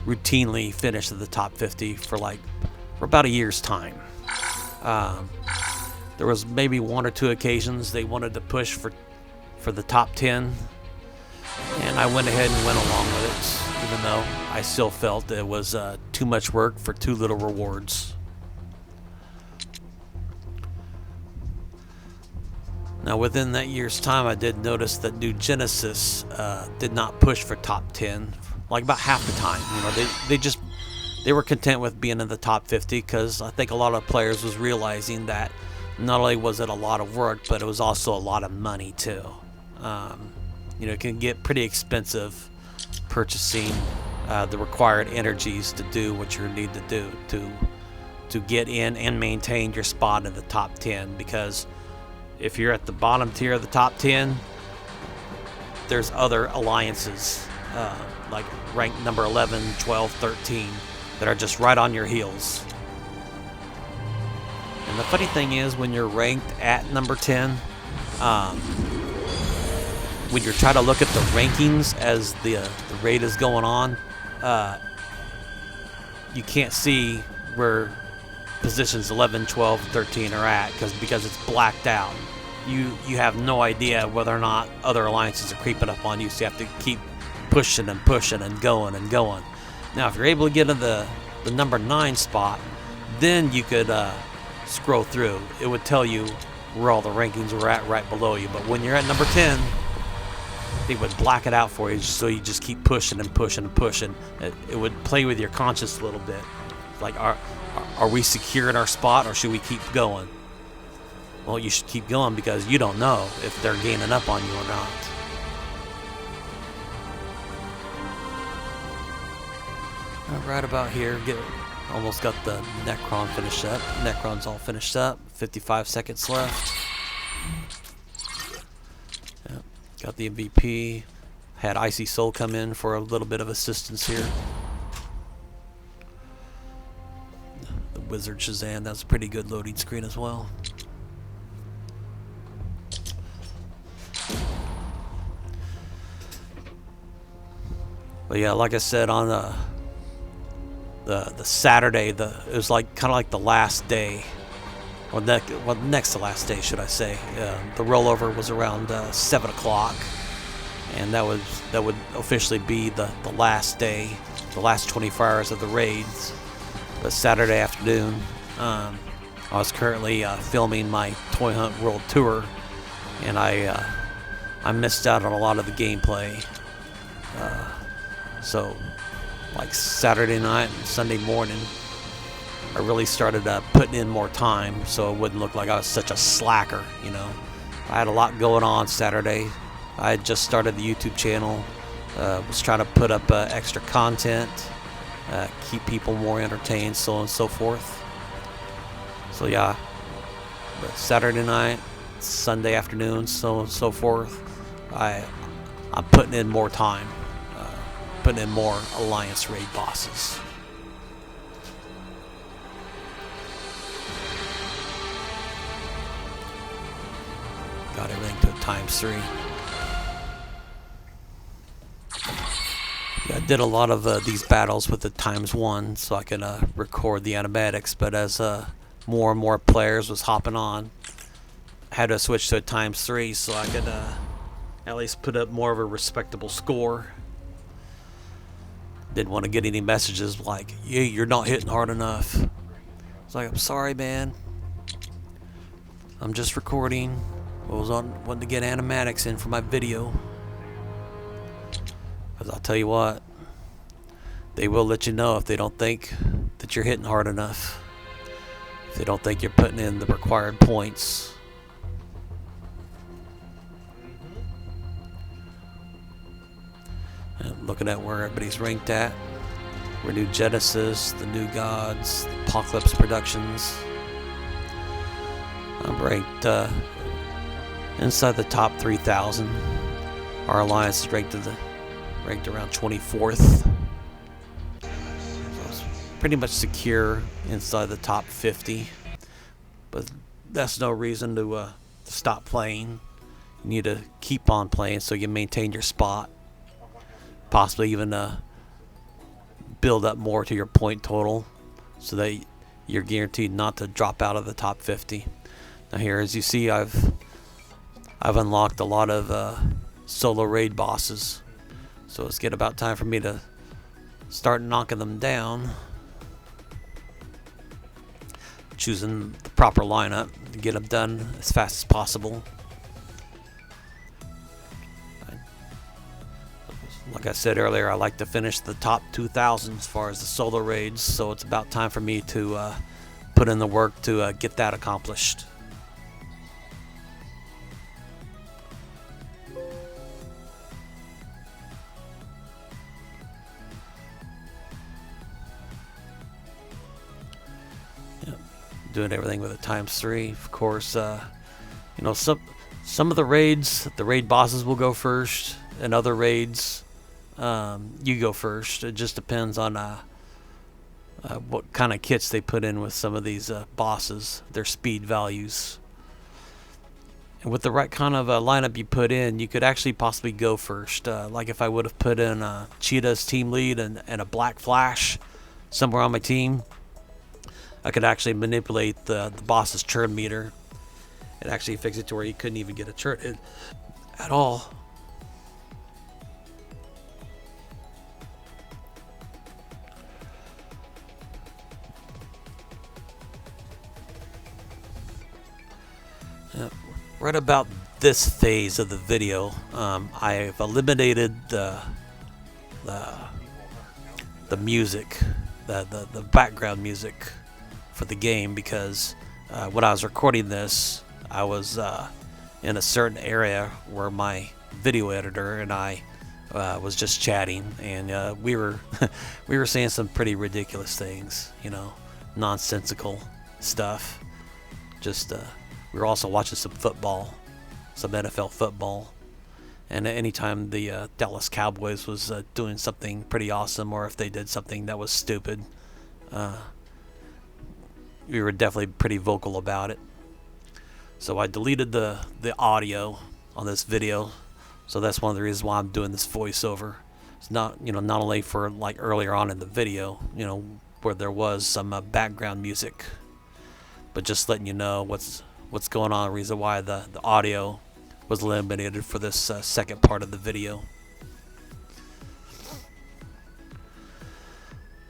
routinely finish at the top 50 for about a year's time. There was maybe 1 or 2 occasions they wanted to push for the top 10, and I went ahead and went along with it, even though I still felt it was too much work for too little rewards. Now, within that year's time, I did notice that New Genesis did not push for top 10, like about half the time. They were content with being in the top 50, because I think a lot of players was realizing that not only was it a lot of work, but it was also a lot of money too. It can get pretty expensive purchasing the required energies to do what you need to do to get in and maintain your spot in the top 10, because if you're at the bottom tier of the top 10, there's other alliances like ranked number 11, 12, 13 that are just right on your heels. And the funny thing is, when you're ranked at number 10, when you're trying to look at the rankings as the raid is going on, you can't see where positions 11, 12, 13 are at because it's blacked out. You have no idea whether or not other alliances are creeping up on you, so you have to keep pushing and pushing and going and going. Now, if you're able to get in the number 9 spot, then you could scroll through, it would tell you where all the rankings were at right below you. But when you're at number 10, it would black it out for you, so you just keep pushing and pushing and pushing. It would play with your conscience a little bit. Like, are we secure in our spot, or should we keep going? Well, you should keep going because you don't know if they're gaining up on you or not. Right about here, almost got the Necron finished up. Necron's all finished up. 55 seconds left. Yep. Got the MVP. Had Icy Soul come in for a little bit of assistance here. The Wizard Shazam, that's a pretty good loading screen as well. But yeah, like I said, on the Saturday, it was like kind of like the last day, or next to last day, should I say? The rollover was around 7 o'clock, and that would officially be the last day, the last 24 hours of the raids. But Saturday afternoon, I was currently filming my Toy Hunt World Tour, and I missed out on a lot of the gameplay. So, like Saturday night and Sunday morning, I really started putting in more time so it wouldn't look like I was such a slacker, you know. I had a lot going on Saturday. I had just started the YouTube channel, was trying to put up extra content, keep people more entertained, so on and so forth. So yeah, but Saturday night, Sunday afternoon, so on and so forth, I'm putting in more time. Putting in more Alliance raid bosses. Got everything to ×3. Yeah, I did a lot of these battles with the ×1 so I could record the animatics, but as more and more players was hopping on, I had to switch to a ×3 so I could at least put up more of a respectable score. Didn't want to get any messages like, yeah, you're not hitting hard enough. It's like, I'm sorry, man. I'm just recording. I was wanting to get animatics in for my video. Because I'll tell you what, they will let you know if they don't think that you're hitting hard enough. If they don't think you're putting in the required points. And looking at where everybody's ranked at. We're New Genesis, the New Gods, the Apocalypse Productions. I'm ranked inside the top 3,000. Our alliance is ranked around 24th. So it's pretty much secure inside the top 50. But that's no reason to stop playing. You need to keep on playing so you maintain your spot. Possibly even build up more to your point total so that you're guaranteed not to drop out of the top 50. Now here, as you see, I've unlocked a lot of solo raid bosses, so it's getting about time for me to start knocking them down, choosing the proper lineup to get them done as fast as possible. Like I said earlier, I like to finish the top 2,000 as far as the solo raids, so it's about time for me to put in the work to get that accomplished. Yep. Doing everything with a ×3, of course. You know, some of the raids, the raid bosses will go first, and other raids, you go first. It just depends on what kind of kits they put in with some of these bosses, their speed values. And with the right kind of lineup you put in, you could actually possibly go first. Like if I would have put in Cheetah's team lead and a Black Flash somewhere on my team, I could actually manipulate the boss's churn meter and actually fix it to where you couldn't even get a churn at all. Right about this phase of the video, I've eliminated the music, the background music for the game, because when I was recording this, I was in a certain area where my video editor and I was just chatting, and we were we were saying some pretty ridiculous things, nonsensical stuff. Just we were also watching some football, some NFL football. And anytime the Dallas Cowboys was doing something pretty awesome, or if they did something that was stupid, we were definitely pretty vocal about it. So I deleted the audio on this video. So that's one of the reasons why I'm doing this voiceover. It's not not only for like earlier on in the video, where there was some background music, but just letting you know what's going on. The reason why the audio was eliminated for this second part of the video.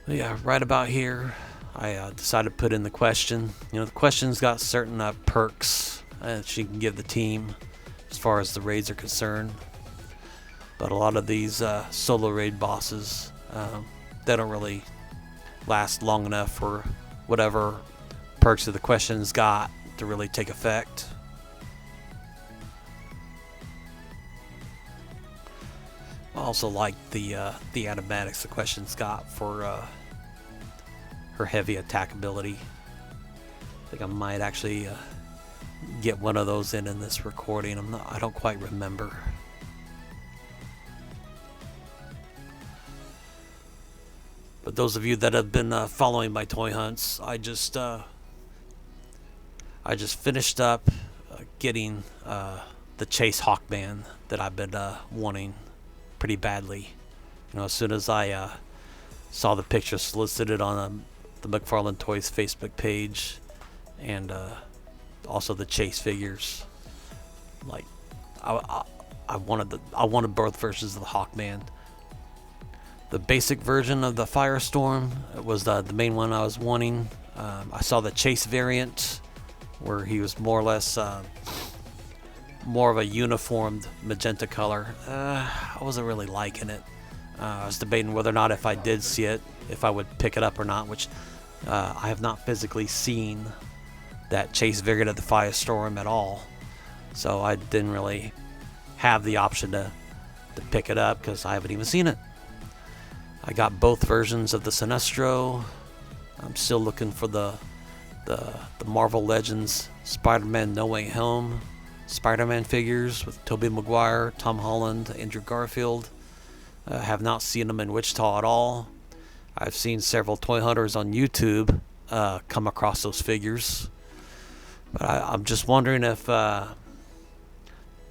Yeah, right about here, I decided to put in the question. The question's got certain perks that you can give the team as far as the raids are concerned. But a lot of these solo raid bosses, they don't really last long enough for whatever perks that the question's got to really take effect. I also like the animatics the question's got for her heavy attack ability. I think I might actually get one of those in this recording. I don't quite remember. But those of you that have been following my toy hunts, I just finished up getting the Chase Hawkman that I've been wanting pretty badly. As soon as I saw the picture solicited on the McFarlane Toys Facebook page, and also the Chase figures, like I wanted both versions of the Hawkman. The basic version of the Firestorm was the main one I was wanting. I saw the Chase variant, where he was more or less more of a uniformed magenta color. I wasn't really liking it. I was debating whether or not, if I did see it, if I would pick it up or not, which I have not physically seen that Chase variant of the Firestorm at all. So I didn't really have the option to pick it up because I haven't even seen it. I got both versions of the Sinestro. I'm still looking for the Marvel Legends Spider-Man No Way Home Spider-Man figures with Tobey Maguire, Tom Holland, Andrew Garfield. I have not seen them in Wichita at all. I've seen several toy hunters on YouTube come across those figures. But I'm just wondering if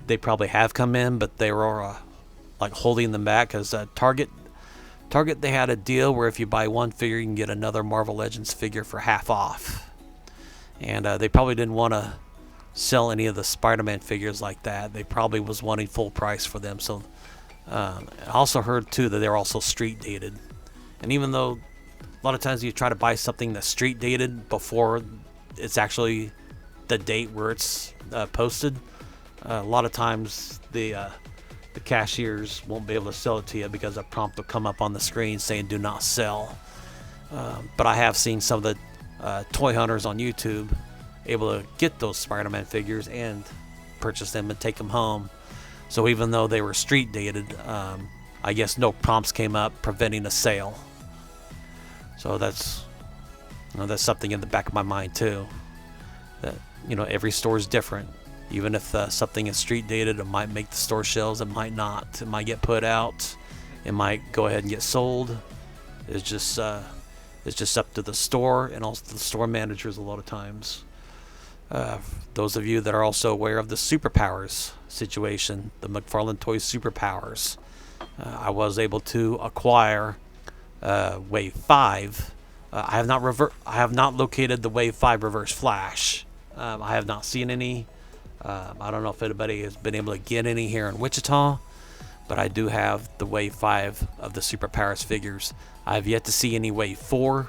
they probably have come in, but they were like holding them back, because Target, they had a deal where if you buy one figure, you can get another Marvel Legends figure for half off. And they probably didn't want to sell any of the Spider-Man figures like that. They probably was wanting full price for them. So I also heard too that they're also street dated. And even though a lot of times you try to buy something that's street dated before it's actually the date where it's posted, a lot of times the cashiers won't be able to sell it to you because a prompt will come up on the screen saying do not sell. But I have seen some of the toy hunters on YouTube able to get those Spider-Man figures and purchase them and take them home. So even though they were street dated, I guess no prompts came up preventing a sale. So that's something in the back of my mind too, that every store is different. Even if something is street dated, it might make the store shelves, it might not. It might get put out, it might go ahead and get sold. It's just up to the store and also the store managers a lot of times. Those of you that are also aware of the Superpowers situation, the McFarlane Toys Superpowers, I was able to acquire Wave 5. I have not located the Wave 5 Reverse Flash. I have not seen any. I don't know if anybody has been able to get any here in Wichita, but I do have the Wave 5 of the Superpowers figures. I have yet to see any Wave 4.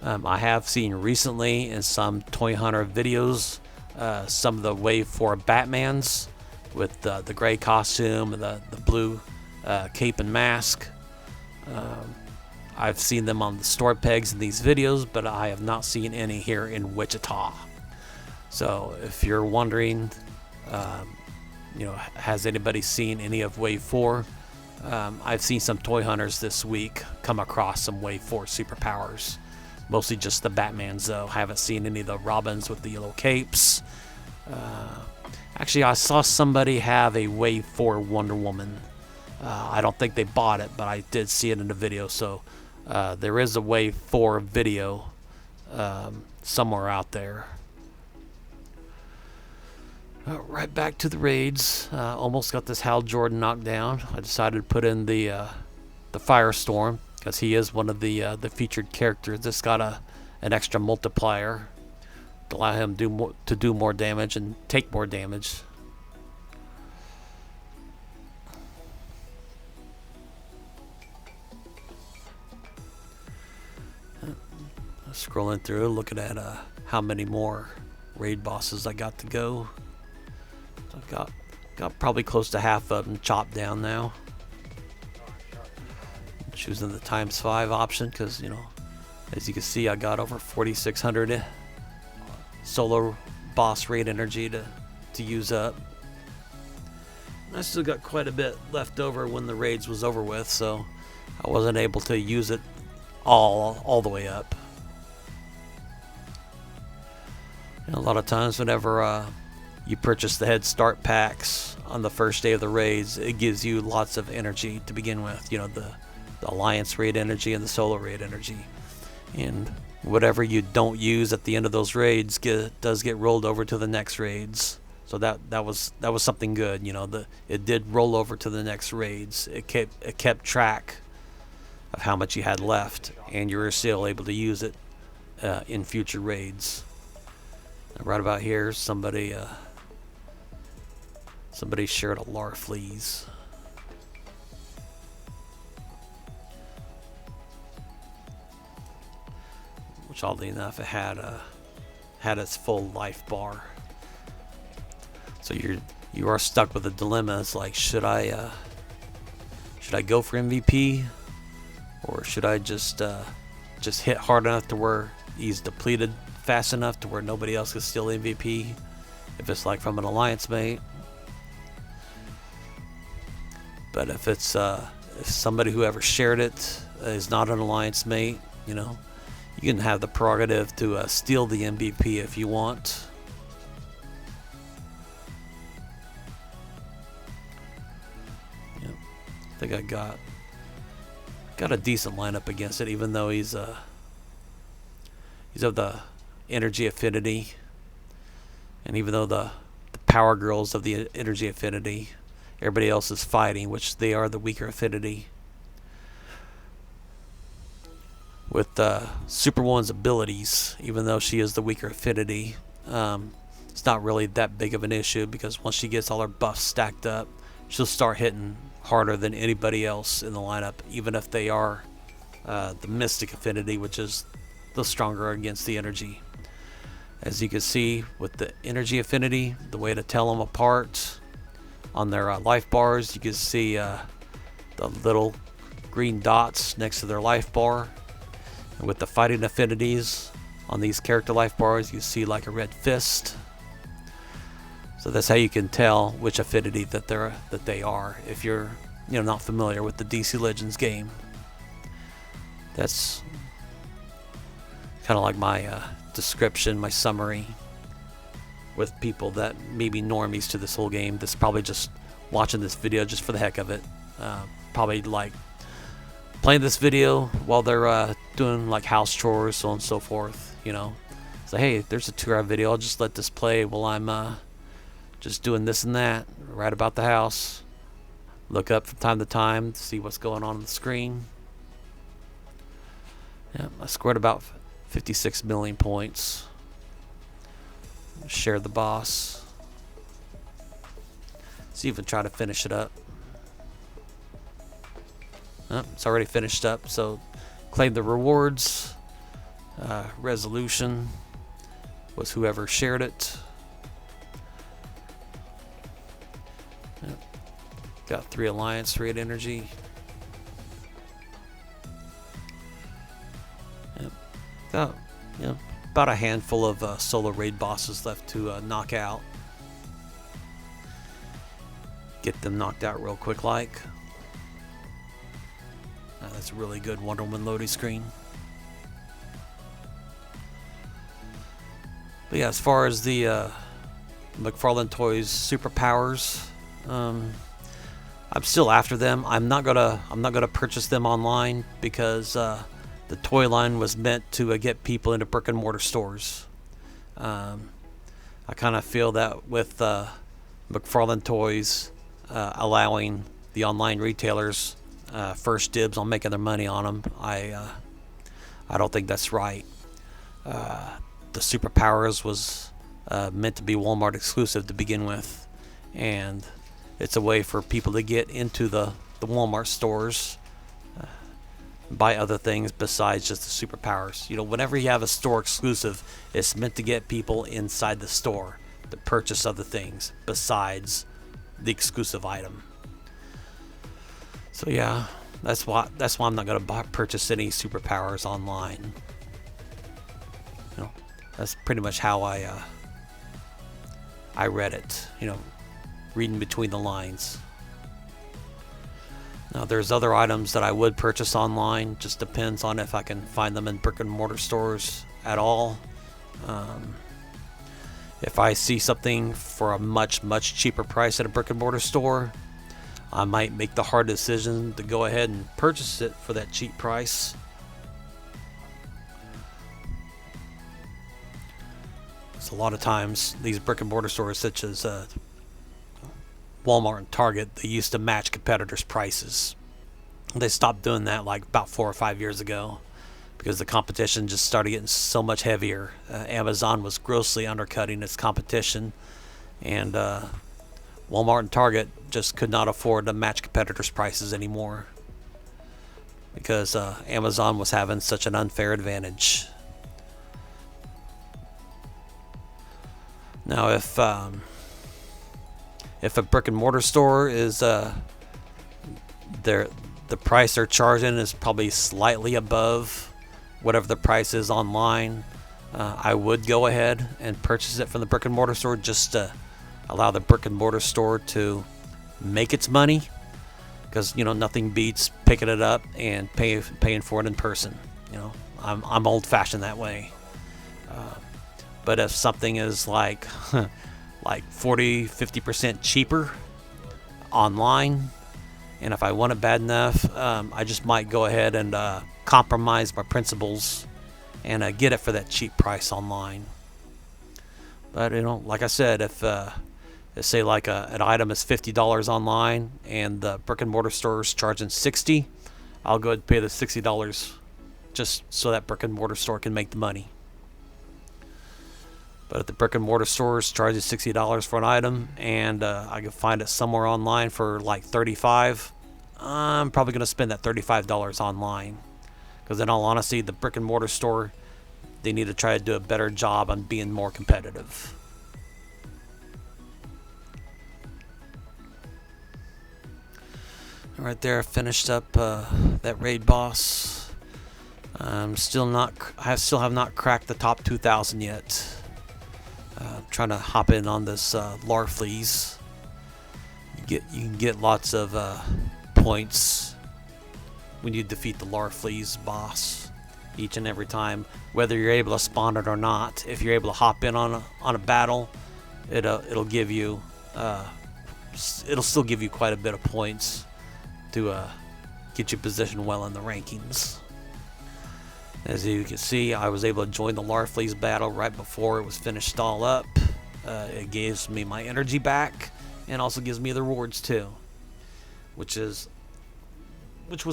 I have seen recently in some Toy Hunter videos some of the Wave 4 Batmans with the gray costume and the blue cape and mask. I've seen them on the store pegs in these videos, but I have not seen any here in Wichita. So if you're wondering, has anybody seen any of Wave 4? I've seen some toy hunters this week come across some Wave 4 superpowers. Mostly just the Batmans, though. I haven't seen any of the Robins with the yellow capes. Actually, I saw somebody have a Wave 4 Wonder Woman. I don't think they bought it, but I did see it in the video. So there is a Wave 4 video somewhere out there. Right back to the raids. Almost got this Hal Jordan knocked down. I decided to put in the Firestorm because he is one of the featured characters that's got an extra multiplier to allow him to do more damage and take more damage. Scrolling through, looking at how many more raid bosses I got to go. I've got probably close to half of them chopped down now. Choosing the ×5 option because, as you can see, I got over 4,600 solo boss raid energy to use up. I still got quite a bit left over when the raids was over with, so I wasn't able to use it all the way up. And a lot of times whenever you purchase the Head Start packs on the first day of the raids, it gives you lots of energy to begin with. The Alliance raid energy and the solo raid energy. And whatever you don't use at the end of those raids does get rolled over to the next raids. So that was something good. It did roll over to the next raids. It kept track of how much you had left, and you were still able to use it in future raids. Right about here, somebody shared a Larfleeze. Which, oddly enough, it had its full life bar. So you are stuck with a dilemma. It's like, should I go for MVP, or should I just hit hard enough to where he's depleted fast enough to where nobody else can steal MVP if it's like from an alliance mate? But if it's if somebody who ever shared it is not an alliance mate, you can have the prerogative to steal the MVP if you want. Yep. I think I got a decent lineup against it, even though he's of the energy affinity, and even though the power girls of the energy affinity, everybody else is fighting, which they are the weaker affinity. With Superwoman's abilities, even though she is the weaker affinity, it's not really that big of an issue, because once she gets all her buffs stacked up, she'll start hitting harder than anybody else in the lineup, even if they are the Mystic affinity, which is the stronger against the energy. As you can see with the energy affinity, the way to tell them apart on their life bars, you can see the little green dots next to their life bar. And with the fighting affinities on these character life bars, you see like a red fist. So that's how you can tell which affinity that they are if you're not familiar with the DC Legends game. That's kind of like my description, my summary with people that may be normies to this whole game. That's probably just watching this video just for the heck of it. Probably like playing this video while they're doing like house chores, so on and so forth. So hey, there's a 2-hour video. I'll just let this play while I'm just doing this and that right about the house. Look up from time to time to see what's going on the screen. Yeah, I scored about 56 million points. Share the boss. Let's even try to finish it up. Oh, it's already finished up, so claim the rewards. Resolution was whoever shared it. Got 3 alliance rate energy. Yep. Got, about a handful of solo raid bosses left to knock out. Get them knocked out real quick like. That's a really good Wonder Woman loading screen. But yeah, as far as the McFarlane Toys superpowers, I'm still after them. I'm not gonna purchase them online because the toy line was meant to get people into brick and mortar stores. I kind of feel that with McFarlane Toys allowing the online retailers first dibs on making their money on them, I don't think that's right. The superpowers was meant to be Walmart exclusive to begin with, and it's a way for people to get into the Walmart stores, buy other things besides just the superpowers. Whenever you have a store exclusive, it's meant to get people inside the store to purchase other things besides the exclusive item. So yeah, that's why I'm not gonna purchase any superpowers online. That's pretty much how I read it. Reading between the lines. Now there's other items that I would purchase online. Just depends on if I can find them in brick and mortar stores at all. If I see something for a much cheaper price at a brick and mortar store, I might make the hard decision to go ahead and purchase it for that cheap price. So a lot of times these brick and mortar stores such as Walmart and Target, they used to match competitors' prices. They stopped doing that like about 4 or 5 years ago because the competition just started getting so much heavier. Amazon was grossly undercutting its competition, and Walmart and Target just could not afford to match competitors' prices anymore because Amazon was having such an unfair advantage. Now, if a brick and mortar store is the price they're charging is probably slightly above whatever the price is online, I would go ahead and purchase it from the brick and mortar store just to allow the brick and mortar store to make its money, because nothing beats picking it up and paying for it in person. I'm old-fashioned that way. But if something is like 40-50% cheaper online, and if I want it bad enough, I just might go ahead and compromise my principles and get it for that cheap price online. But like I said, if say like an item is $50 online and the brick and mortar store is charging $60, I'll go ahead and pay the $60 just so that brick and mortar store can make the money. But if the brick and mortar store charges $60 for an item and I can find it somewhere online for like $35, I'm probably going to spend that $35 online. Because in all honesty, the brick and mortar store, they need to try to do a better job on being more competitive. Right there, finished up that raid boss. I still have not cracked the top 2,000 yet. Trying to hop in on this Larfleeze. You can get lots of points when you defeat the Larfleeze boss each and every time, whether you're able to spawn it or not. If you're able to hop in on a battle, it'll give you it'll still give you quite a bit of points to get you positioned well in the rankings. As you can see, I was able to join the Larfleeze battle right before it was finished all up. It gives me my energy back and also gives me the rewards too, which was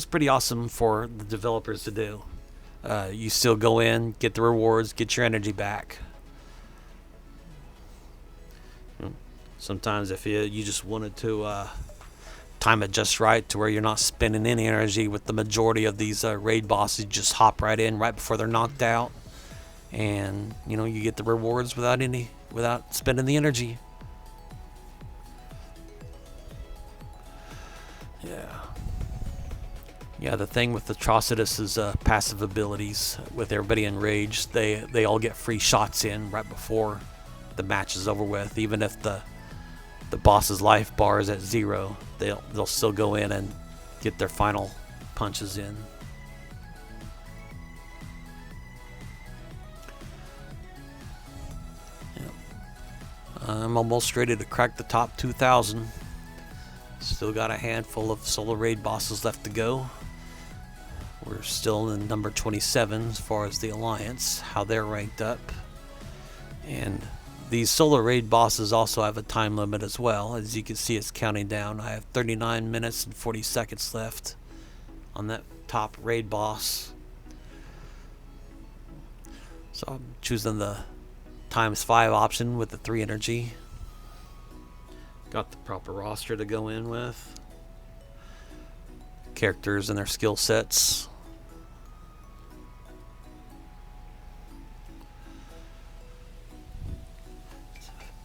pretty awesome for the developers to do. You still go in, get the rewards, get your energy back. Sometimes if you just wanted to time it just right to where you're not spending any energy with the majority of these raid bosses, you just hop right in right before they're knocked out, and you get the rewards without spending the energy. Yeah, the thing with Atrocitus's passive abilities, with everybody enraged, they all get free shots in right before the match is over with. Even if the boss's life bar is at 0, they'll still go in and get their final punches in. I'm almost ready to crack the top 2,000. Still got a handful of solo raid bosses left to go. We're still in number 27 as far as the Alliance, how they're ranked up. And these solo raid bosses also have a time limit as well. As you can see, it's counting down. I have 39 minutes and 40 seconds left on that top raid boss. So I'm choosing the ×5 option with the 3 energy. Got the proper roster to go in with. Characters and their skill sets.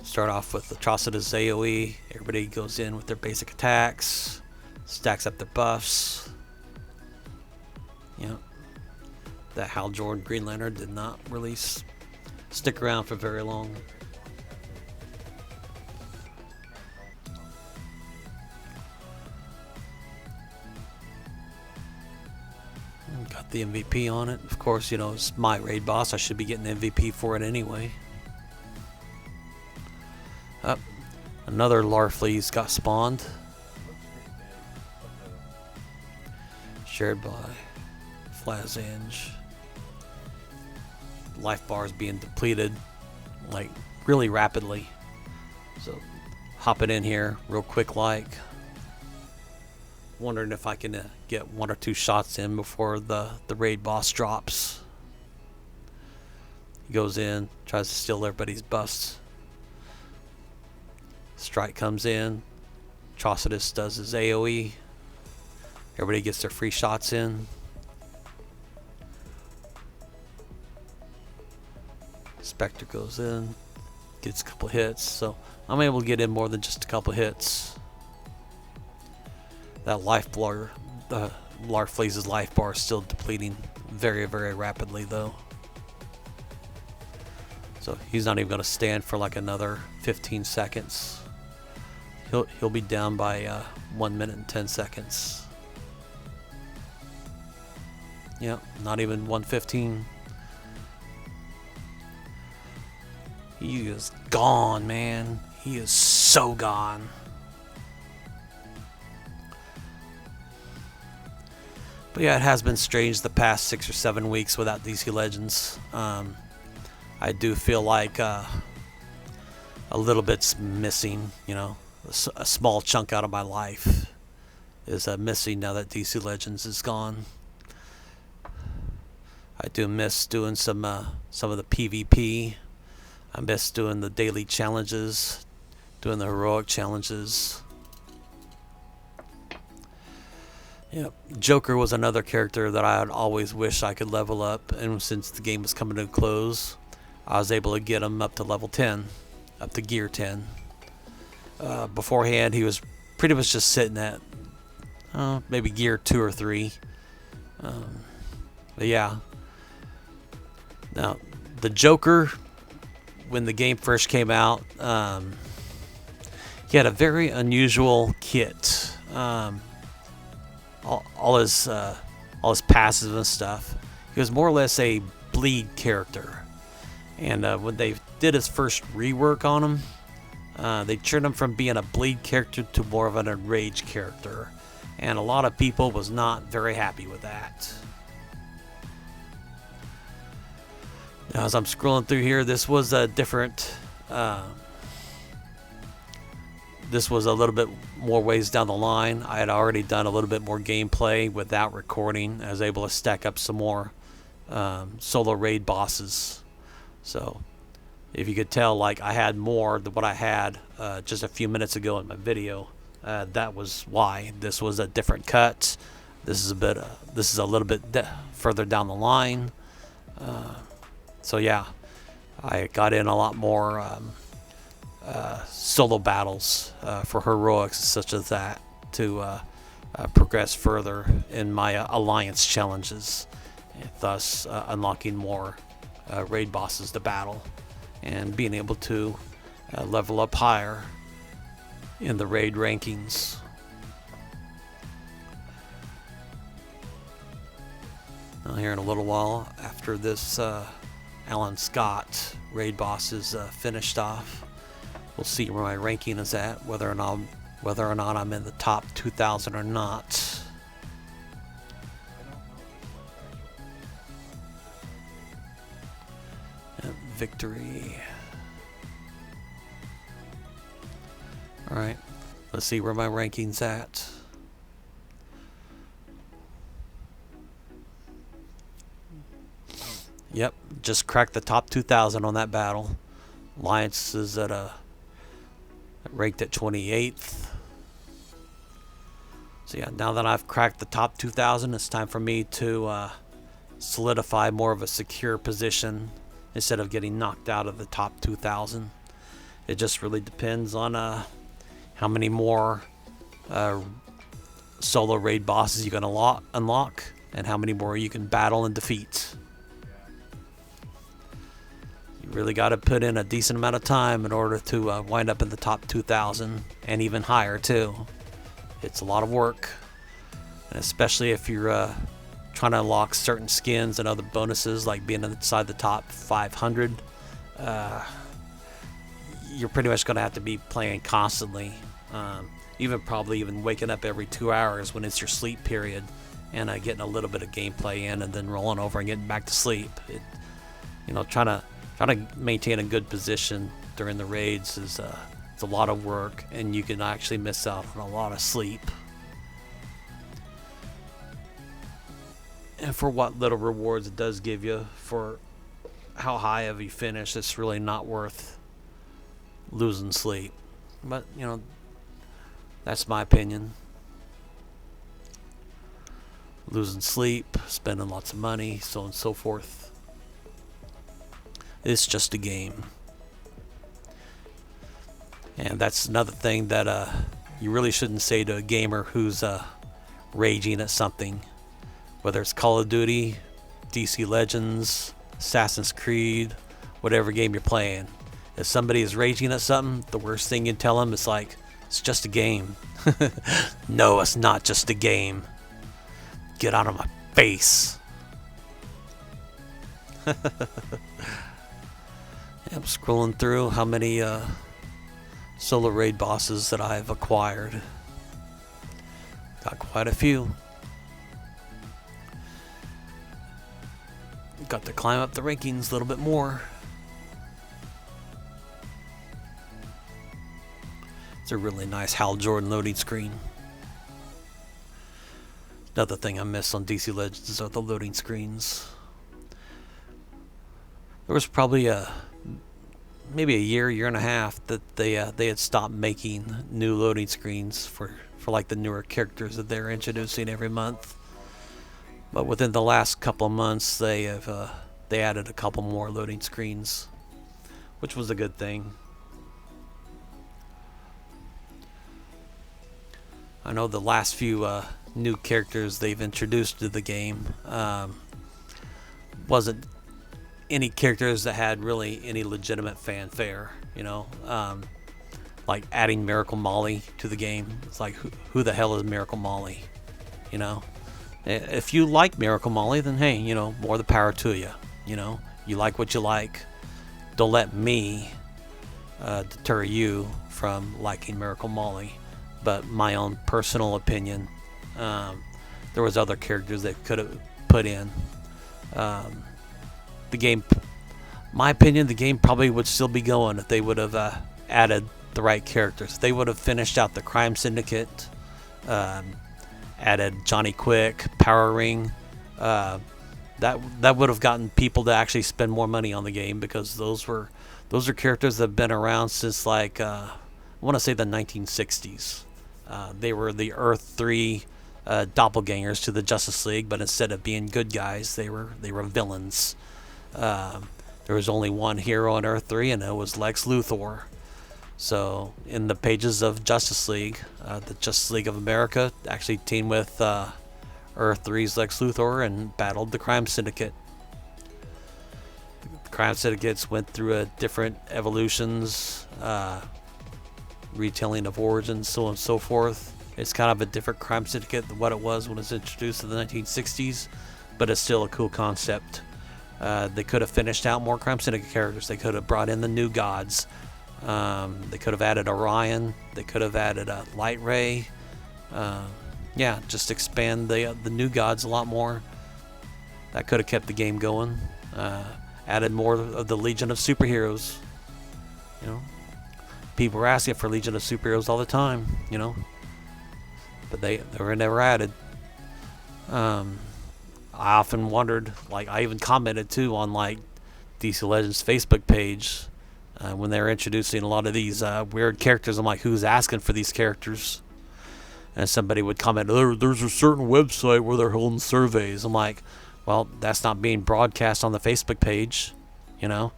Start off with Atrocitus AoE. Everybody goes in with their basic attacks. Stacks up their buffs. Yep. That Hal Jordan Green Lantern did not really stick around for very long. Got the MVP on it. Of course, you know, it's my raid boss. I should be getting MVP for it anyway. Another Larfleeze got spawned. Shared by Flazange. Life bar is being depleted like really rapidly. So hop it in here real quick like. Wondering if I can get 1 or 2 shots in before the raid boss drops. He goes in, tries to steal everybody's buffs. Strike comes in. Atrocitus does his AoE. Everybody gets their free shots in. Spectre goes in, gets a couple hits. So I'm able to get in more than just a couple hits. That life bar, the Larfleeze's life bar is still depleting very, very rapidly though. So he's not even going to stand for like another 15 seconds. He'll be down by 1 minute and 10 seconds. Yep, not even 1:15. He is gone, man. He is so gone. But yeah, it has been strange the past 6 or 7 weeks without DC Legends. I do feel like a little bit's missing, you know. A small chunk out of my life is missing now that DC Legends is gone. I do miss doing some of the PvP. I miss doing the daily challenges, doing the heroic challenges. Yep. Joker was another character that I had always wished I could level up, and since the game was coming to a close, I was able to get him up to level 10, up to gear 10. Beforehand, he was pretty much just sitting at maybe gear 2 or 3. But yeah. Now, the Joker, when the game first came out, he had a very unusual kit. All his passive and stuff. He was more or less a bleed character. And when they did his first rework on him, they turned him from being a bleed character to more of an enraged character. And a lot of people was not very happy with that. Now, as I'm scrolling through here, this was a different... this was a little bit more ways down the line. I had already done a little bit more gameplay without recording. I was able to stack up some more solo raid bosses. So, if you could tell, like, I had more than what I had just a few minutes ago in my video. That was why. This was a different cut. This is a little bit further down the line. So yeah, I got in a lot more solo battles for heroics such as that to progress further in my alliance challenges, thus unlocking more raid bosses to battle and being able to level up higher in the raid rankings. Now here in a little while, after this Alan Scott raid boss is finished off, we'll see where my ranking is at, whether or not I'm in the top 2,000 or not. Victory. Alright, let's see where my ranking's at. Yep, just cracked the top 2,000 on that battle. Alliance is ranked at 28th. So yeah, now that I've cracked the top 2,000, it's time for me to solidify more of a secure position instead of getting knocked out of the top 2,000. It just really depends on how many more solo raid bosses you can unlock and how many more you can battle and defeat. You really got to put in a decent amount of time in order to wind up in the top 2,000 and even higher too. It's a lot of work, and especially if you're trying to unlock certain skins and other bonuses like being inside the top 500. You're pretty much going to have to be playing constantly, probably even waking up every 2 hours when it's your sleep period, and getting a little bit of gameplay in and then rolling over and getting back to sleep. Trying to maintain a good position during the raids is it's a lot of work, and you can actually miss out on a lot of sleep. And for what little rewards it does give you for how high of you finish, it's really not worth losing sleep. But that's my opinion. Losing sleep, spending lots of money, so on and so forth. It's just a game. And that's another thing that you really shouldn't say to a gamer who's raging at something. Whether it's Call of Duty, DC Legends, Assassin's Creed, whatever game you're playing. If somebody is raging at something, the worst thing you can tell them is like, it's just a game. No, it's not just a game. Get out of my face. I'm scrolling through how many solo raid bosses that I've acquired. Got quite a few. Got to climb up the rankings a little bit more. It's a really nice Hal Jordan loading screen. Another thing I miss on DC Legends are the loading screens. There was probably maybe a year and a half that they had stopped making new loading screens for like the newer characters that they're introducing every month. But within the last couple of months, they added a couple more loading screens, which was a good thing. I know the last few new characters they've introduced to the game wasn't any characters that had really any legitimate fanfare, like adding Miracle Molly to the game. It's like, who the hell is Miracle Molly? If you like Miracle Molly, then hey, more the power to you. You like what you like. Don't let me deter you from liking Miracle Molly. But my own personal opinion, there was other characters that could have put in. The game, my opinion, the game probably would still be going if they would have added the right characters. They would have finished out the Crime Syndicate, added Johnny Quick, Power Ring. That would have gotten people to actually spend more money on the game, because those are characters that have been around since like I want to say the 1960s. They were the Earth 3 doppelgangers to the Justice League, but instead of being good guys, they were villains. There was only one hero on Earth 3, and it was Lex Luthor. So in the pages of Justice League, the Justice League of America actually teamed with Earth 3's Lex Luthor and battled the Crime Syndicate. The Crime Syndicates went through a different evolutions, retelling of origins, so on and so forth. It's kind of a different Crime Syndicate than what it was when it was introduced in the 1960s, but it's still a cool concept. They could have finished out more Crime Syndicate characters. They could have brought in the New Gods. They could have added Orion. They could have added a Light Ray. Yeah, just expand the New Gods a lot more. That could have kept the game going. Added more of the Legion of Superheroes. You know, people were asking for Legion of Superheroes all the time. You know, but they were never added. I often wondered, like I even commented too on like DC Legends Facebook page. When they were introducing a lot of these weird characters, I'm like, who's asking for these characters? And somebody would comment, there's a certain website where they're holding surveys. I'm like, well, that's not being broadcast on the Facebook page, you know?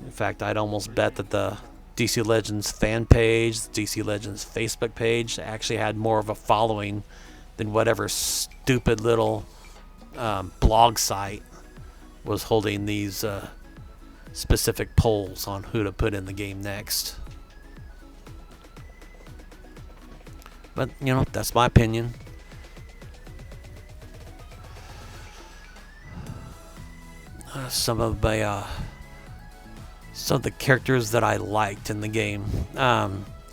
In fact, I'd almost bet that the DC Legends fan page, the DC Legends Facebook page, actually had more of a following than whatever stupid little blog site was holding these specific polls on who to put in the game next. But, you know, that's my opinion. Some of the characters that I liked in the game.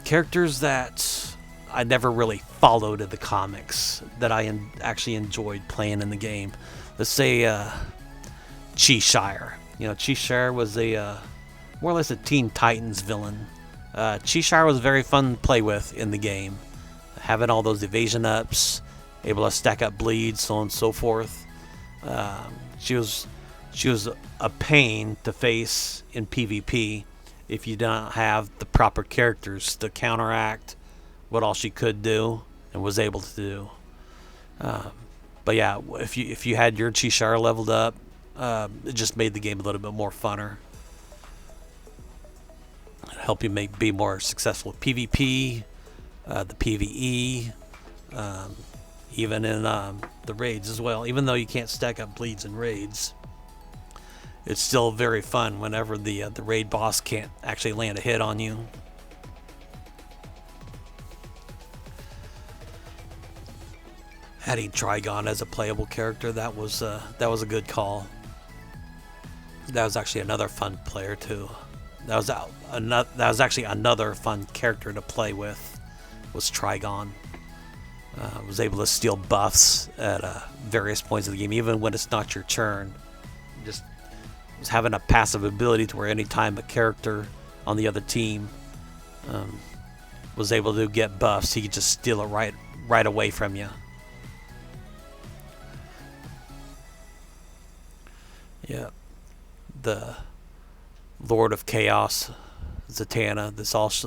Characters that I never really followed in the comics that I actually enjoyed playing in the game. Let's say Cheshire. You know, Cheshire was a more or less a Teen Titans villain. Cheshire was very fun to play with in the game. Having all those evasion ups, able to stack up bleeds, so on and so forth. She was a pain to face in PvP if you don't have the proper characters to counteract what all she could do and was able to do. But yeah, if you had your Cheshire leveled up, it just made the game a little bit more funner. It'd help you be more successful with PvP, the PvE, even in the raids as well. Even though you can't stack up bleeds in raids, it's still very fun whenever the raid boss can't actually land a hit on you. Adding Trigon as a playable character, that was a good call. That was actually another fun player too. That was actually another fun character to play with. Was Trigon. Was able to steal buffs at various points of the game, even when it's not your turn. Just was having a passive ability to where anytime a character on the other team was able to get buffs, he could just steal it right away from you. Yeah, the Lord of Chaos, Zatanna.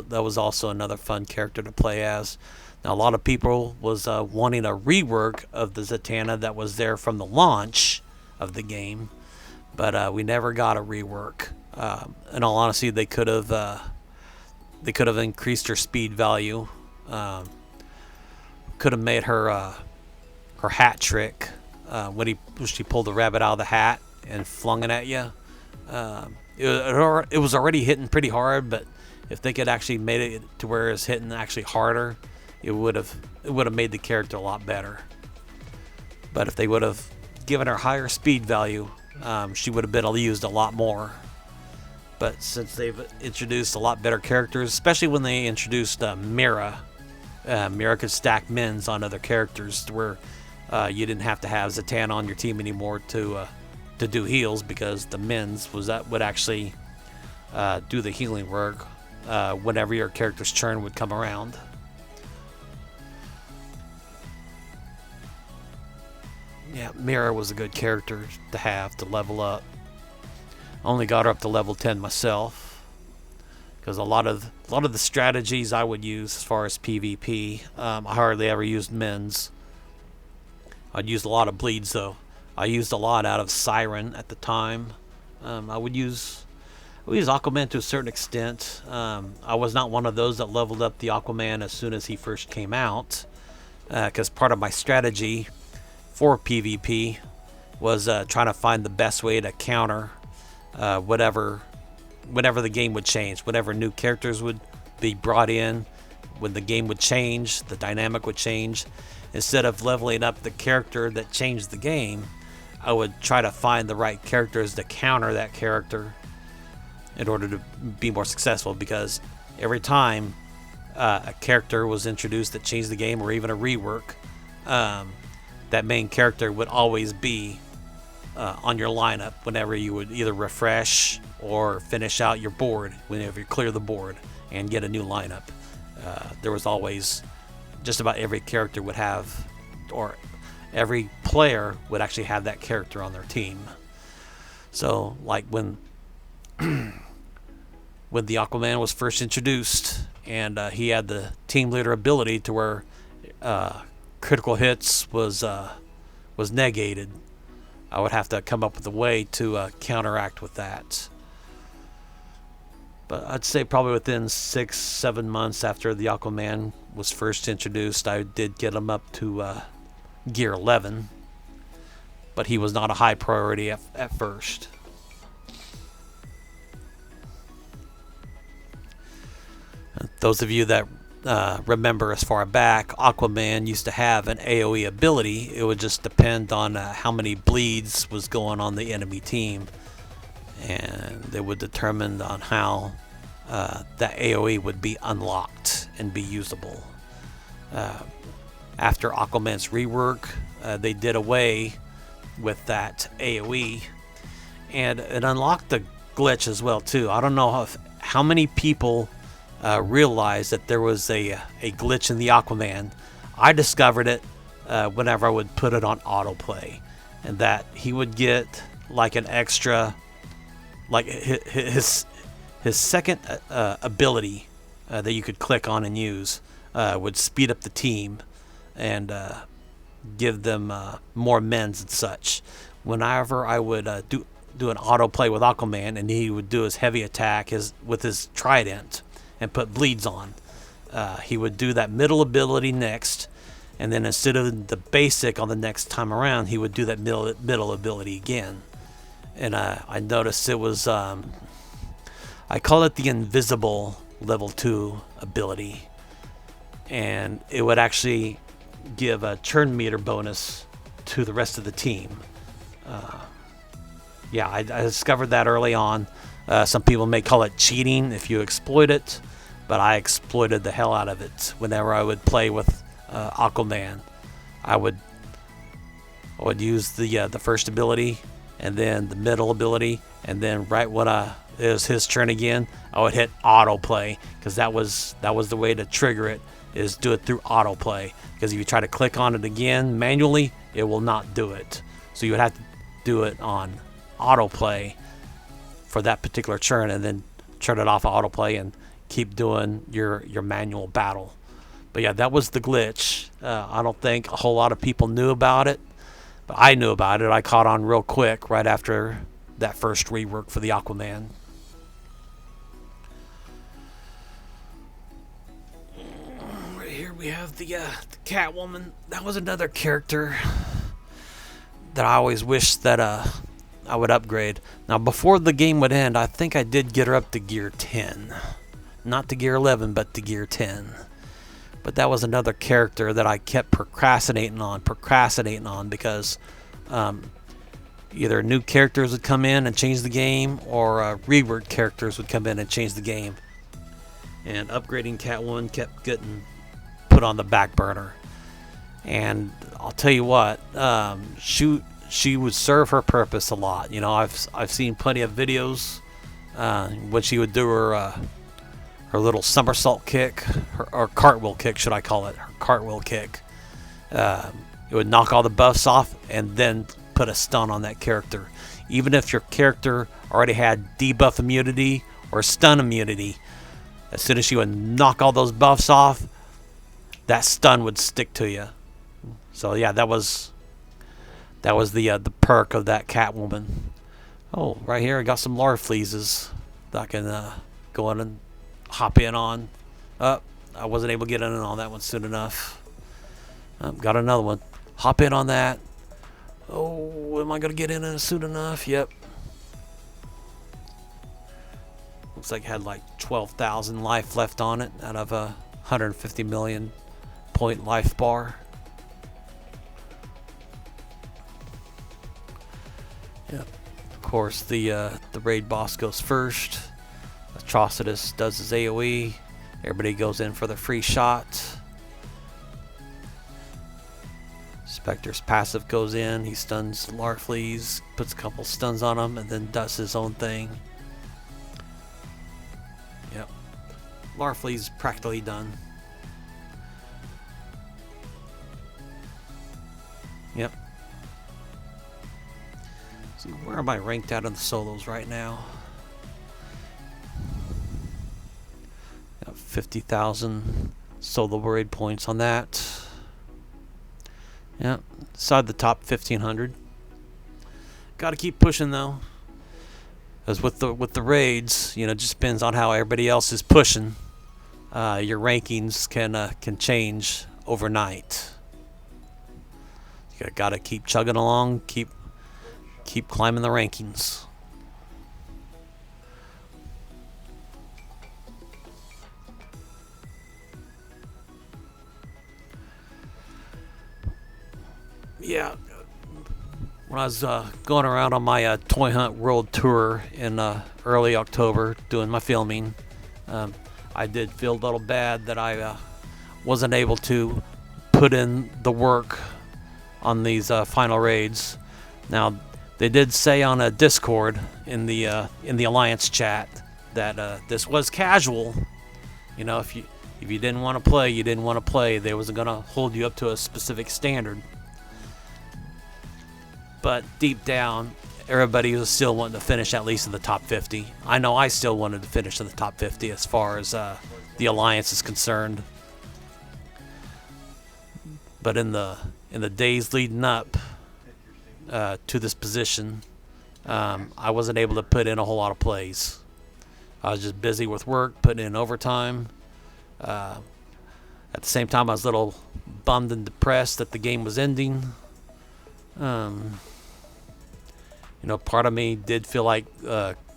That was also another fun character to play as. Now, a lot of people was wanting a rework of the Zatanna that was there from the launch of the game, but we never got a rework. In all honesty, they could have increased her speed value. Could have made her hat trick when she pulled the rabbit out of the hat and flung it at you. It was already hitting pretty hard, but if they could actually made it to where it's hitting actually harder, it would have made the character a lot better. But if they would have given her higher speed value, she would have been used a lot more. But since they've introduced a lot better characters, especially when they introduced Mira, Mira could stack mins on other characters to where you didn't have to have Zatanna on your team anymore to do heals, because the mins would actually do the healing work whenever your character's turn would come around. Yeah, Mira was a good character to have to level up. I only got her up to level 10 myself, because a lot of the strategies I would use as far as PvP, I hardly ever used mins. I'd use a lot of bleeds though. I used a lot out of Siren at the time. I would use We use Aquaman to a certain extent. I was not one of those that leveled up the Aquaman as soon as he first came out, because part of my strategy for PvP was trying to find the best way to counter whenever the game would change, whenever new characters would be brought in, when the game would change, the dynamic would change. Instead of leveling up the character that changed the game, I would try to find the right characters to counter that character in order to be more successful, because every time a character was introduced that changed the game, or even a rework, that main character would always be on your lineup whenever you would either refresh or finish out your board, whenever you clear the board and get a new lineup. There was always, just about every character would have, or every player would actually have that character on their team. So like when the Aquaman was first introduced, and he had the team leader ability to where critical hits was negated, I would have to come up with a way to counteract with that. But I'd say probably within 6-7 months after the Aquaman was first introduced, I did get him up to gear 11, but he was not a high priority at first. Those of you that remember as far back, Aquaman used to have an AoE ability. It would just depend on how many bleeds was going on the enemy team, and they would determine on how that AoE would be unlocked and be usable. After Aquaman's rework, they did away with that AoE, and it unlocked the glitch as well too. I don't know how many people realized that there was a glitch in the Aquaman. I discovered it whenever I would put it on autoplay, and that he would get like an extra, like his second ability that you could click on and use would speed up the team and give them more mends and such. Whenever I would do an autoplay with Aquaman, and he would do his heavy attack with his trident and put bleeds on, he would do that middle ability next, and then instead of the basic on the next time around, he would do that middle ability again. And I noticed it was, I call it the invisible level 2 ability, and it would actually give a turn meter bonus to the rest of the team. Yeah, I discovered that early on. Some people may call it cheating if you exploit it, but I exploited the hell out of it. Whenever I would play with Aquaman, I would use the first ability, and then the middle ability, and then right when it was his turn again, I would hit autoplay, because that was the way to trigger it, is do it through autoplay. Because if you try to click on it again manually, it will not do it. So you would have to do it on autoplay for that particular turn, and then turn it off of autoplay and keep doing your manual battle. But yeah, that was the glitch. I don't think a whole lot of people knew about it, but I knew about it. I caught on real quick right after that first rework for the Aquaman. Right here we have the Catwoman. That was another character that I always wished that I would upgrade. Now, before the game would end, I think I did get her up to gear 10. Not to gear 11, but to gear 10. But that was another character that I kept procrastinating on, because either new characters would come in and change the game, or reworked characters would come in and change the game. And upgrading Catwoman kept getting put on the back burner. And I'll tell you what, she would serve her purpose a lot. You know, I've seen plenty of videos when she would do her little somersault kick, or cartwheel kick, should I call it? Her cartwheel kick. It would knock all the buffs off and then put a stun on that character. Even if your character already had debuff immunity or stun immunity, as soon as she would knock all those buffs off, that stun would stick to you. So yeah, that was the perk of that Catwoman. Oh, right here I got some Larfleezes that I can go in and hop in on. I wasn't able to get in on that one soon enough. Got another one. Hop in on that. Oh, am I going to get in it soon enough? Yep. Looks like it had like 12,000 life left on it out of a 150 million point life bar. Yep. Of course, the raid boss goes first. Atrocitus does his AoE. Everybody goes in for the free shot. Spectre's passive goes in. He stuns Larfleeze, puts a couple stuns on him, and then does his own thing. Yep. Larfleeze is practically done. Yep. See, where am I ranked out in the solos right now? Got 50,000 solo raid points on that. Yep, inside the top 1,500. Got to keep pushing though, because with the raids, you know, it just depends on how everybody else is pushing. Your rankings can change overnight. You got to keep chugging along, keep climbing the rankings. Yeah, when I was going around on my Toy Hunt World Tour in early October doing my filming, I did feel a little bad that I wasn't able to put in the work on these final raids. Now, they did say on a Discord in the Alliance chat that this was casual. You know, if you didn't want to play, you didn't want to play. They wasn't gonna hold you up to a specific standard. But deep down, everybody was still wanting to finish at least in the top 50. I know I still wanted to finish in the top 50 as far as the Alliance is concerned. But in the days leading up to this position, I wasn't able to put in a whole lot of plays. I was just busy with work, putting in overtime. At the same time, I was a little bummed and depressed that the game was ending. You know, part of me did feel like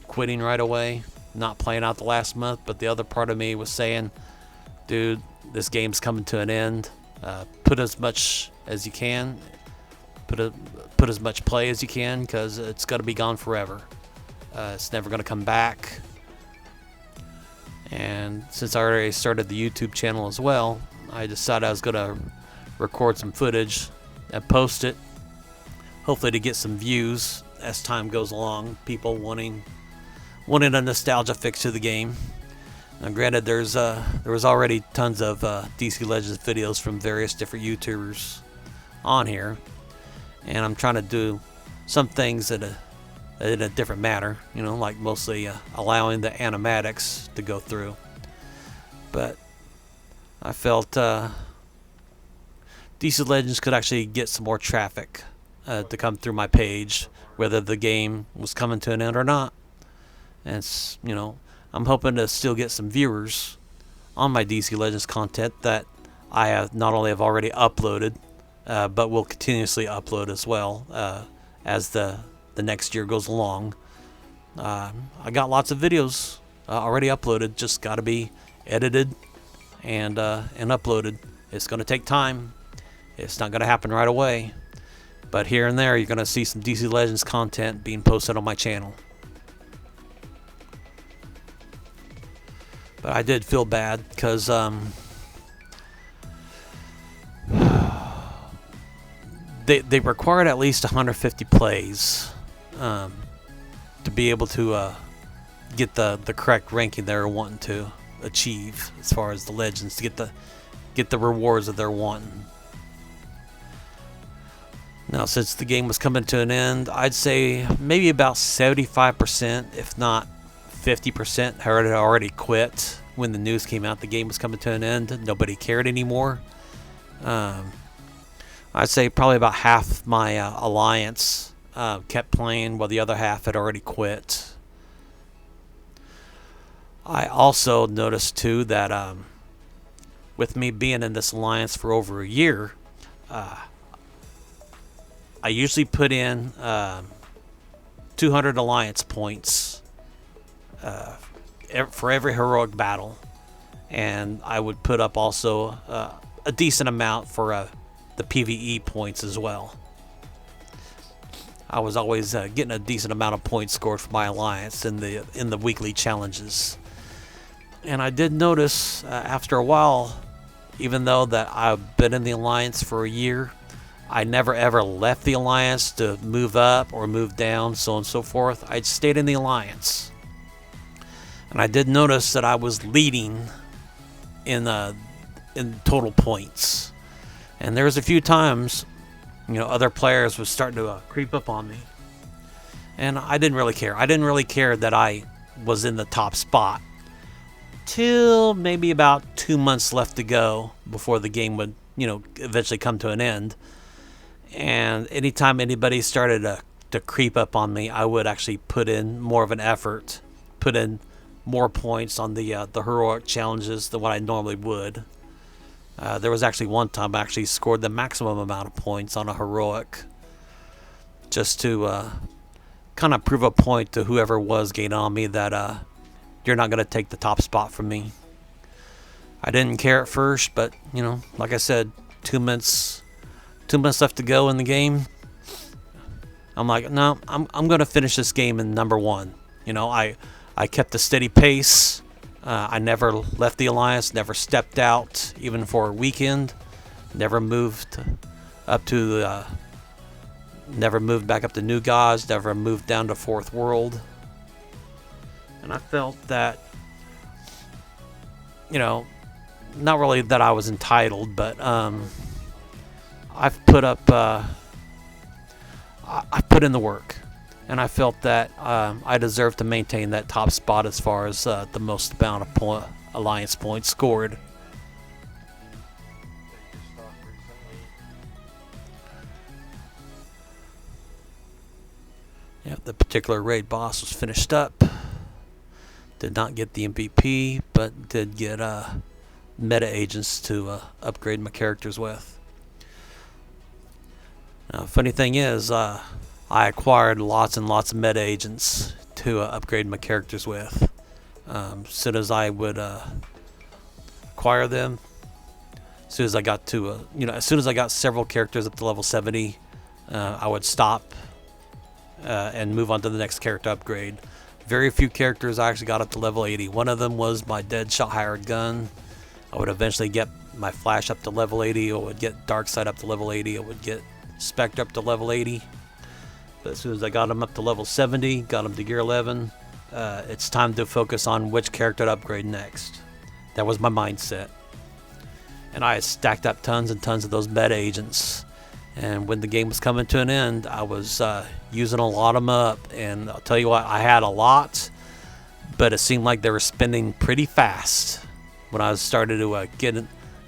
quitting right away, not playing out the last month, but the other part of me was saying, dude, this game's coming to an end. Put as much as you can, put as much play as you can, because it's going to be gone forever. It's never going to come back. And since I already started the YouTube channel as well, I decided I was going to record some footage and post it, hopefully to get some views as time goes along, people wanting a nostalgia fix to the game. Now, granted, there was already tons of DC Legends videos from various different YouTubers on here, and I'm trying to do some things in a different manner, you know, like mostly allowing the animatics to go through. But I felt DC Legends could actually get some more traffic to come through my page, whether the game was coming to an end or not. And it's, you know, I'm hoping to still get some viewers on my DC Legends content that I have not only have already uploaded, but will continuously upload as well as the next year goes along. I got lots of videos already uploaded, just got to be edited and uploaded. It's going to take time. It's not going to happen right away. But here and there, you're going to see some DC Legends content being posted on my channel. But I did feel bad because they required at least 150 plays to be able to get the correct ranking they're wanting to achieve as far as the Legends, to get the rewards that they're wanting. Now, since the game was coming to an end, I'd say maybe about 75%, if not 50%, had already quit when the news came out the game was coming to an end. Nobody cared anymore. I'd say probably about half my Alliance kept playing, while the other half had already quit. I also noticed too that with me being in this alliance for over a year, I usually put in 200 alliance points for every heroic battle, and I would put up also a decent amount for the PvE points as well. I was always getting a decent amount of points scored for my alliance in the weekly challenges. And I did notice after a while, even though that I've been in the alliance for a year, I never ever left the alliance to move up or move down, so on and so forth. I stayed in the alliance. And I did notice that I was leading in total points. And there was a few times, other players was starting to creep up on me. And I didn't really care. I didn't really care that I was in the top spot. Till maybe about 2 months left to go before the game would, eventually come to an end. And anytime anybody started to creep up on me, I would actually put in more of an effort, put in more points on the heroic challenges than what I normally would. There was actually one time I actually scored the maximum amount of points on a heroic, just to kind of prove a point to whoever was getting on me that you're not going to take the top spot from me. I didn't care at first, but like I said, 2 months left to go in the game. I'm like, no, I'm going to finish this game in number one. I kept a steady pace. I never left the alliance, never stepped out, even for a weekend. Never moved up to never moved back up to New Gods. Never moved down to Fourth World. And I felt that, not really that I was entitled, but I've put up, I put in the work, and I felt that I deserved to maintain that top spot as far as the most amount of alliance points scored. Yeah, the particular raid boss was finished up. Did not get the MVP, but did get meta agents to upgrade my characters with. Now, funny thing is, I acquired lots and lots of meta agents to upgrade my characters with. As soon as I would acquire them, as soon as I got to, as soon as I got several characters up to level 70, I would stop and move on to the next character upgrade. Very few characters I actually got up to level 80. One of them was my Deadshot hired gun. I would eventually get my Flash up to level 80. I would get Darkseid up to level 80. I would get Spectre up to level 80. But as soon as I got him up to level 70, got him to gear 11, it's time to focus on which character to upgrade next. That was my mindset. And I had stacked up tons and tons of those meta agents. And when the game was coming to an end, I was using a lot of them up. And I'll tell you what, I had a lot, but it seemed like they were spending pretty fast when I started to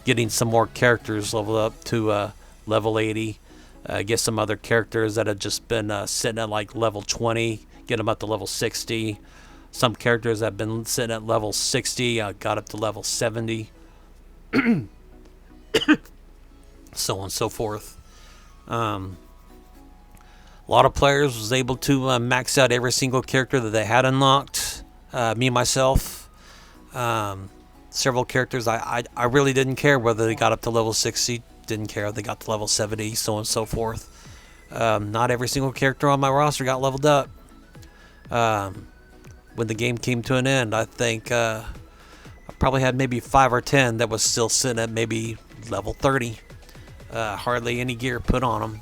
getting some more characters leveled up to level 80. Get some other characters that had just been sitting at like level 20, get them up to level 60. Some characters that have been sitting at level 60, got up to level 70. So on and so forth. A lot of players was able to max out every single character that they had unlocked. Me, myself. Several characters, I really didn't care whether they got up to level 60. Didn't care if they got to level 70, so on and so forth. Not every single character on my roster got leveled up. When the game came to an end, I think I probably had maybe 5 or 10 that was still sitting at maybe level 30. Hardly any gear put on them.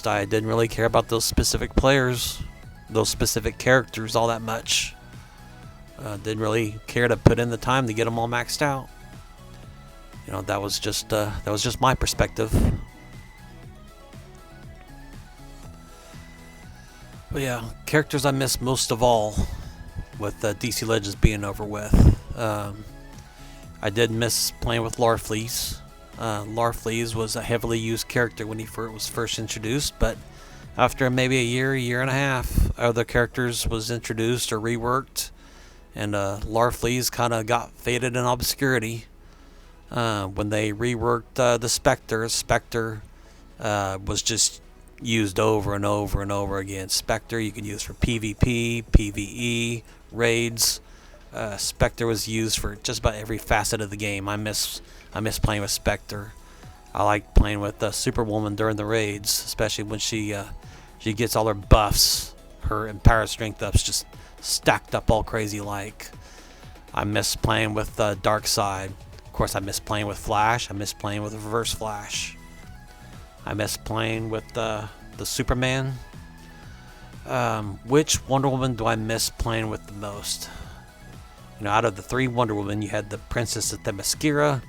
I didn't really care about those specific players, those specific characters all that much. Didn't really care to put in the time to get them all maxed out. That was just my perspective. But yeah, characters I miss most of all, with DC Legends being over with. I did miss playing with Larfleeze. Larfleeze was a heavily used character when he was first introduced, but after maybe a year and a half, other characters was introduced or reworked, and Larfleeze kind of got faded in obscurity when they reworked the Spectre. Spectre was just used over and over and over again. Spectre you can use for PvP, PvE, raids. Spectre was used for just about every facet of the game. I miss playing with Spectre. I like playing with Superwoman during the raids, especially when she gets all her buffs. Her Empower Strength ups just stacked up all crazy like. I miss playing with Darkseid. Of course, I miss playing with Flash. I miss playing with Reverse Flash. I miss playing with the Superman. Which Wonder Woman do I miss playing with the most? Out of the 3 Wonder Women, you had the Princess of Themyscira,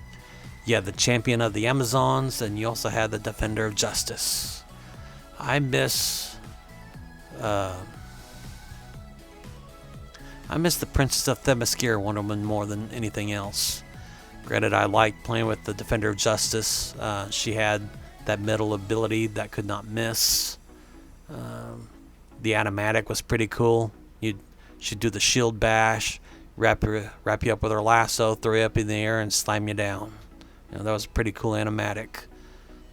you had the Champion of the Amazons, and you also had the Defender of Justice. I miss the Princess of Themyscira Wonder Woman more than anything else. Granted, I like playing with the Defender of Justice. She had that middle ability that could not miss. The animatic was pretty cool. She'd do the shield bash, wrap you up with her lasso, throw you up in the air, and slam you down. That was a pretty cool animatic.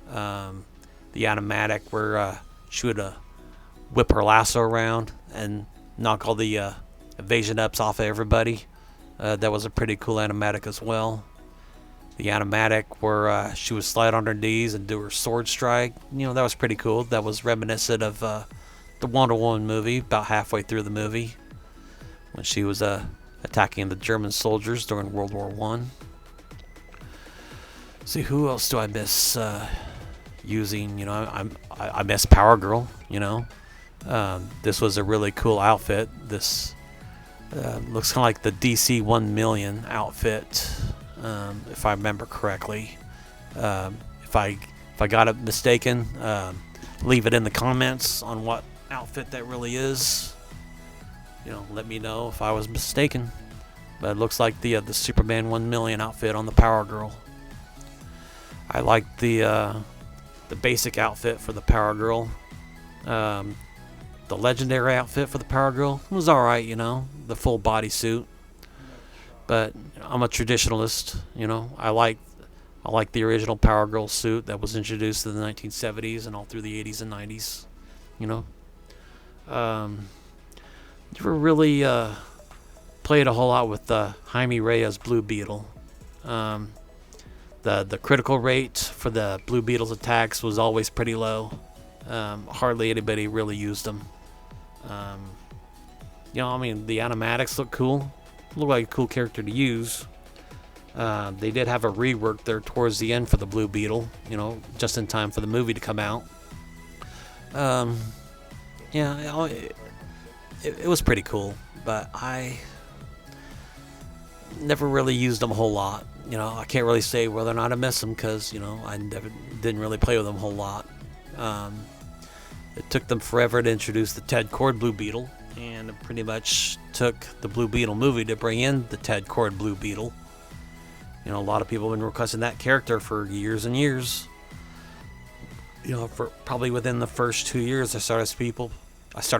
The animatic where she would whip her lasso around and knock all the evasion ups off of everybody. That was a pretty cool animatic as well. The animatic where she would slide on her knees and do her sword strike. That was pretty cool. That was reminiscent of the Wonder Woman movie, about halfway through the movie, when she was attacking the German soldiers during World War One. See, who else do I miss using? I miss Power Girl. This was a really cool outfit. This looks kind of like the DC 1 million outfit, if I remember correctly. If I got it mistaken, leave it in the comments on what outfit that really is. Let me know if I was mistaken. But it looks like the Superman 1 million outfit on the Power Girl. I like the basic outfit for the Power Girl. The legendary outfit for the Power Girl was alright, the full bodysuit. But I'm a traditionalist, I like the original Power Girl suit that was introduced in the 1970s and all through the 80s and 90s. Never really played a whole lot with Jaime Reyes Blue Beetle. The critical rate for the Blue Beetle's attacks was always pretty low. Hardly anybody really used them. The animatics look cool. Look like a cool character to use. They did have a rework there towards the end for the Blue Beetle, just in time for the movie to come out. It was pretty cool, but I never really used them a whole lot. I can't really say whether or not I miss them because, I didn't really play with them a whole lot. It took them forever to introduce the Ted Kord Blue Beetle, and it pretty much took the Blue Beetle movie to bring in the Ted Kord Blue Beetle. A lot of people have been requesting that character for years and years. For probably within the first 2 years, I started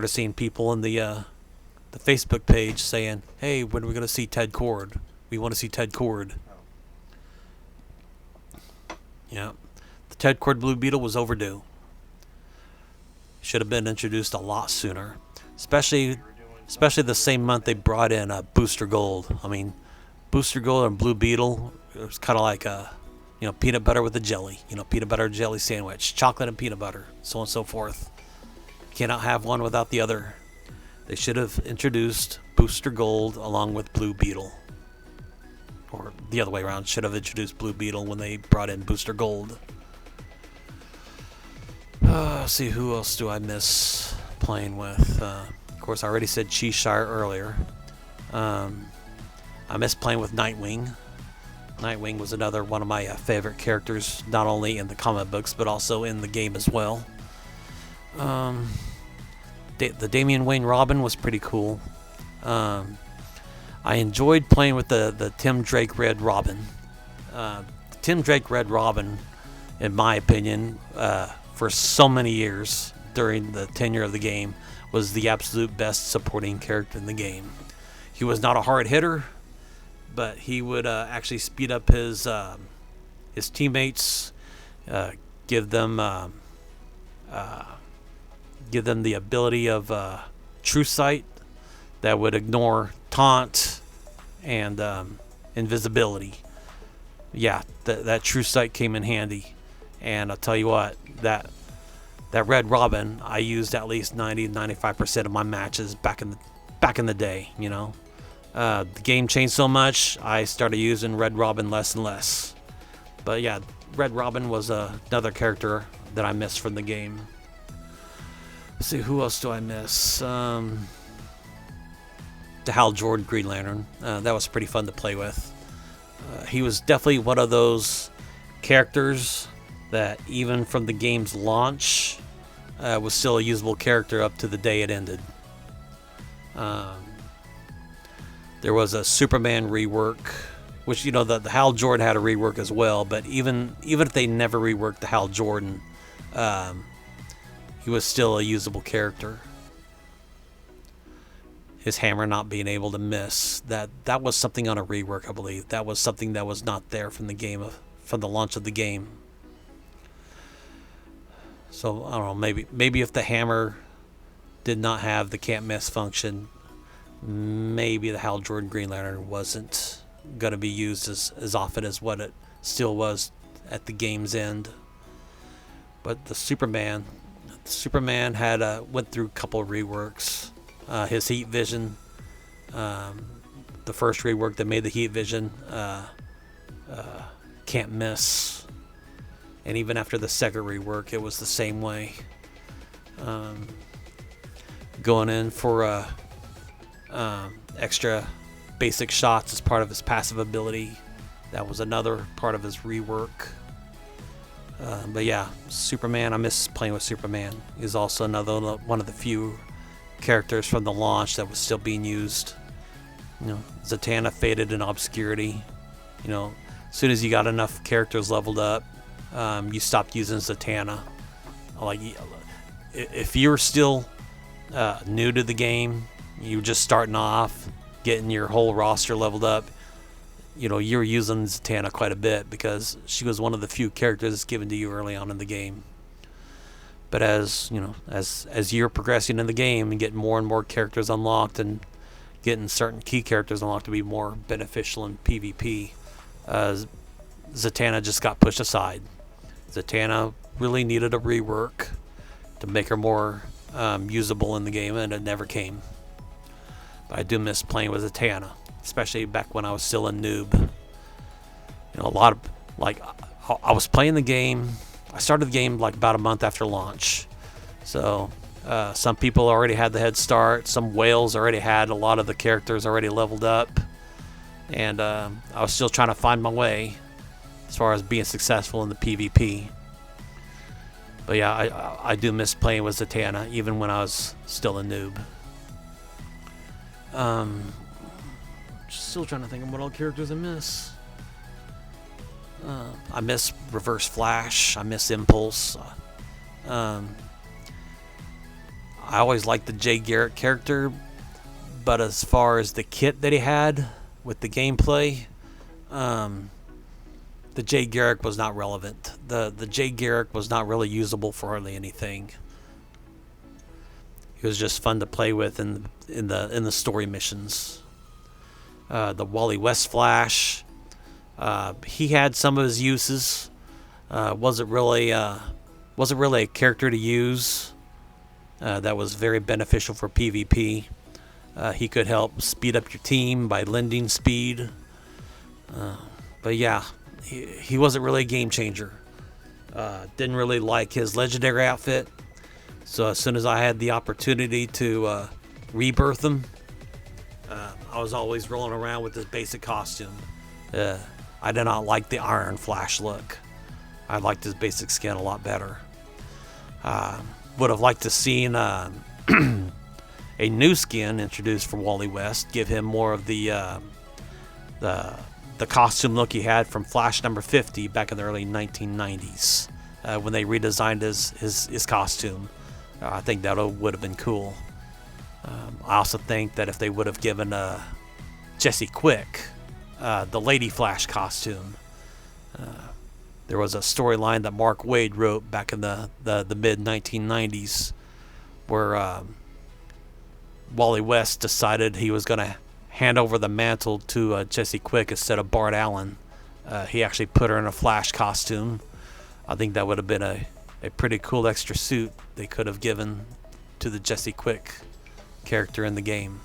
seeing people in the Facebook page saying, "Hey, when are we going to see Ted Kord? We want to see Ted Kord." The Ted Kord Blue Beetle was overdue. Should have been introduced a lot sooner, especially the same month they brought in Booster Gold. Booster Gold and Blue Beetle, it was kind of like peanut butter with a jelly. Peanut butter jelly sandwich, chocolate and peanut butter, so on and so forth. Cannot have one without the other. They should have introduced Booster Gold along with Blue Beetle. Or the other way around, should have introduced Blue Beetle when they brought in Booster Gold. Let's see, who else do I miss playing with? Of course, I already said Cheshire earlier. I miss playing with Nightwing. Nightwing was another one of my favorite characters, not only in the comic books, but also in the game as well. The Damian Wayne Robin was pretty cool. I enjoyed playing with the Tim Drake Red Robin. Tim Drake Red Robin, in my opinion, for so many years during the tenure of the game, was the absolute best supporting character in the game. he was not a hard hitter, but he would actually speed up his teammates, give them the ability of true sight that would ignore taunt and invisibility. Yeah, that true sight came in handy, and I'll tell you what, that Red Robin I used at least 90-95% of my matches back in the day. You know, the game changed so much, I started using Red Robin less and less. But yeah, Red Robin was another character that I missed from the game. Let's see, who else do I miss? The Hal Jordan Green Lantern. That was pretty fun to play with. He was definitely one of those characters that even from the game's launch was still a usable character up to the day it ended. There was a Superman rework, which, you know, the Hal Jordan had a rework as well, but even if they never reworked the Hal Jordan, he was still a usable character. His hammer not being able to miss, that was something on a rework, I believe. That was something that was not there from the launch of the game. So I don't know, maybe if the hammer did not have the can't miss function, maybe the Hal Jordan Green Lantern wasn't going to be used as often as what it still was at the game's end. But the Superman had went through a couple of reworks. His heat vision, the first rework that made the heat vision can't miss, and even after the second rework, it was the same way. Going in for extra basic shots as part of his passive ability, that was another part of his rework. But yeah, Superman, I miss playing with Superman. He's also another one of the few characters from the launch that was still being used. You know, Zatanna faded in obscurity. You know, as soon as you got enough characters leveled up, you stopped using Zatanna. Like, if you were still new to the game, you were just starting off, getting your whole roster leveled up, you know, you were using Zatanna quite a bit because she was one of the few characters that's given to you early on in the game. But as you know, as you're progressing in the game and getting more and more characters unlocked and getting certain key characters unlocked to be more beneficial in PvP, Zatanna just got pushed aside. Zatanna really needed a rework to make her more usable in the game, and it never came. But I do miss playing with Zatanna, especially back when I was still a noob. You know, I was playing the game. I started the game like about a month after launch. So some people already had the head start. Some whales already had a lot of the characters already leveled up. And I was still trying to find my way as far as being successful in the PvP. But yeah, I do miss playing with Zatanna, even when I was still a noob. Still trying to think of what all characters I miss. I miss Reverse Flash. I miss Impulse. I always liked the Jay Garrick character, but as far as the kit that he had with the gameplay, the Jay Garrick was not relevant. The Jay Garrick was not really usable for hardly anything. He was just fun to play with in the story missions. The Wally West Flash, he had some of his uses. Wasn't really a character to use. That was very beneficial for PvP. He could help speed up your team by lending speed. But yeah, he wasn't really a game changer. Didn't really like his legendary outfit. So as soon as I had the opportunity to rebirth him, I was always rolling around with this basic costume. I did not like the Iron Flash look. I liked his basic skin a lot better. Would have liked to seen a new skin introduced for Wally West, give him more of the costume look he had from Flash number 50 back in the early 1990s when they redesigned his costume. I think that would have been cool. I also think that if they would have given Jesse Quick, the Lady Flash costume. There was a storyline that Mark Waid wrote back in the mid 1990s where Wally West decided he was going to hand over the mantle to Jesse Quick instead of Bart Allen. He actually put her in a Flash costume. I think that would have been a pretty cool extra suit they could have given to the Jesse Quick character in the game.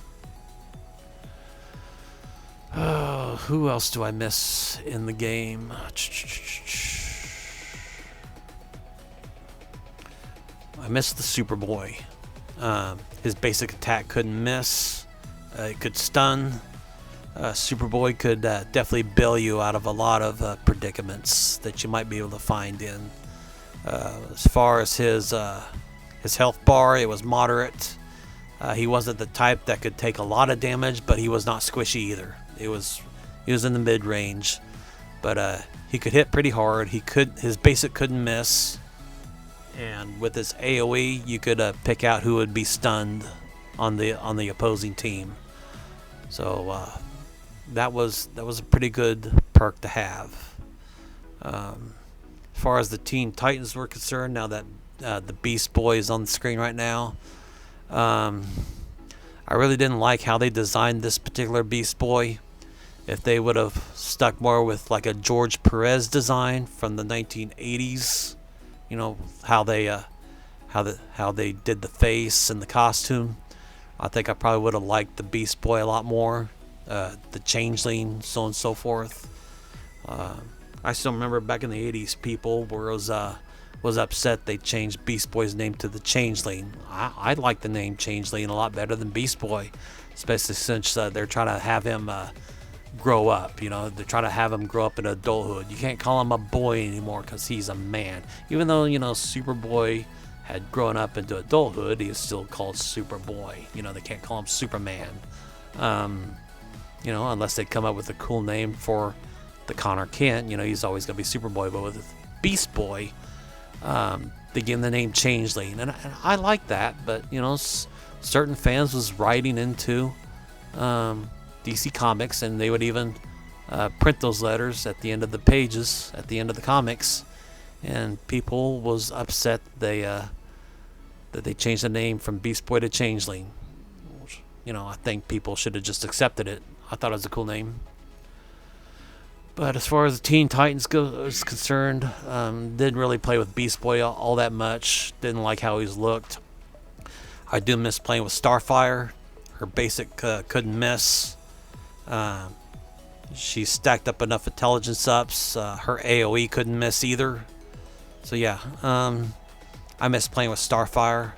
Who else do I miss in the game? I miss the Superboy. His basic attack couldn't miss. It could stun. Superboy could definitely bail you out of a lot of predicaments that you might be able to find in. As far as his health bar, it was moderate. He wasn't the type that could take a lot of damage, but he was not squishy either. He was in the mid range, but he could hit pretty hard. His basic couldn't miss, and with his AOE, you could pick out who would be stunned on the opposing team. So that was a pretty good perk to have. As far as the Teen Titans were concerned, now that the Beast Boy is on the screen right now, I really didn't like how they designed this particular Beast Boy. If they would have stuck more with like a George Perez design from the 1980s, you know, how they did the face and the costume, I think I probably would have liked the Beast Boy a lot more. The Changeling, so on and so forth. I still remember back in the 80s, people was upset they changed Beast Boy's name to the Changeling. I like the name Changeling a lot better than Beast Boy, especially since they're trying to have him grow up. You know, they're trying to have him grow up in adulthood. You can't call him a boy anymore because he's a man. Even though, you know, Superboy had grown up into adulthood, he is still called Superboy. You know, they can't call him Superman. You know, unless they come up with a cool name for the Connor Kent. You know, he's always going to be Superboy. But with Beast Boy, they gave him the name Changeling. And I like that. But, you know, certain fans was writing into DC Comics, and they would even print those letters at the end of the pages, at the end of the comics. And people was upset that they changed the name from Beast Boy to Changeling. You know, I think people should have just accepted it. I thought it was a cool name. But as far as the Teen Titans is concerned, didn't really play with Beast Boy all that much. Didn't like how he's looked. I do miss playing with Starfire. Her basic couldn't miss. She stacked up enough intelligence ups. Her AOE couldn't miss either. So yeah, I miss playing with Starfire.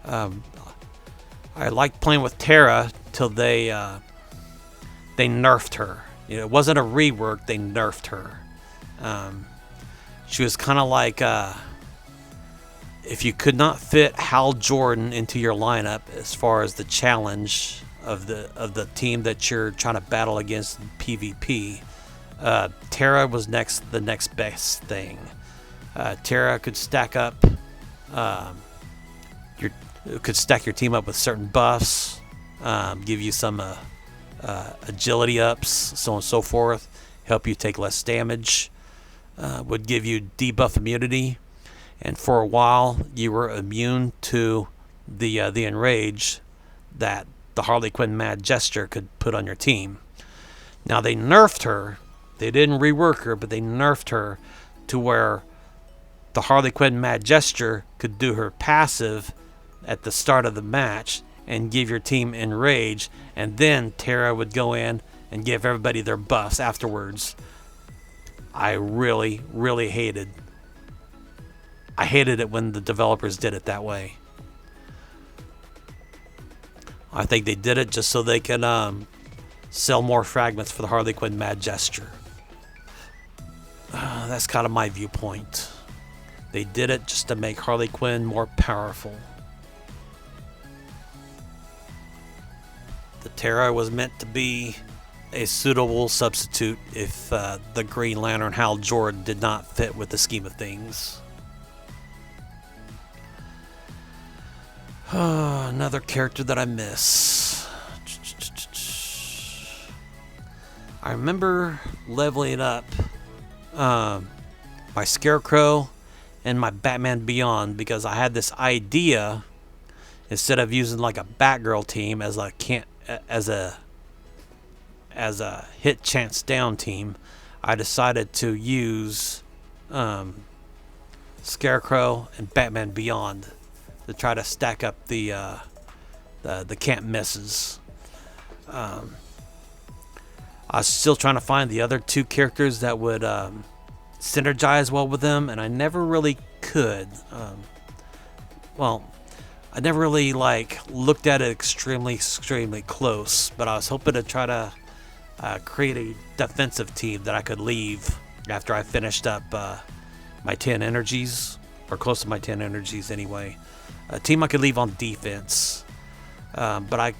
I liked playing with Terra till they nerfed her. You know, it wasn't a rework; they nerfed her. She was kind of like if you could not fit Hal Jordan into your lineup as far as the challenge of the team that you're trying to battle against in PvP, Terra was the next best thing. Terra could stack up could stack your team up with certain buffs, give you some agility ups, so on and so forth, help you take less damage, would give you debuff immunity, and for a while you were immune to the enrage that the Harley Quinn Mad Gesture could put on your team. Now they nerfed her. They didn't rework her, but they nerfed her to where the Harley Quinn Mad Gesture could do her passive at the start of the match and give your team enrage, and then Terra would go in and give everybody their buffs afterwards. I really, really hated it when the developers did it that way. I think they did it just so they can sell more fragments for the Harley Quinn Mad Gesture. That's kind of my viewpoint. They did it just to make Harley Quinn more powerful. The Terra was meant to be a suitable substitute if the Green Lantern Hal Jordan did not fit with the scheme of things. Another character that I miss. I remember leveling up my Scarecrow and my Batman Beyond because I had this idea, instead of using like a Batgirl team as a hit chance down team, I decided to use Scarecrow and Batman Beyond to try to stack up the can't misses. I was still trying to find the other two characters that would synergize well with them, and I never really could. I never really looked at it extremely close, but I was hoping to try to create a defensive team that I could leave after I finished up my 10 energies, or close to my 10 energies anyway. A team I could leave on defense, but I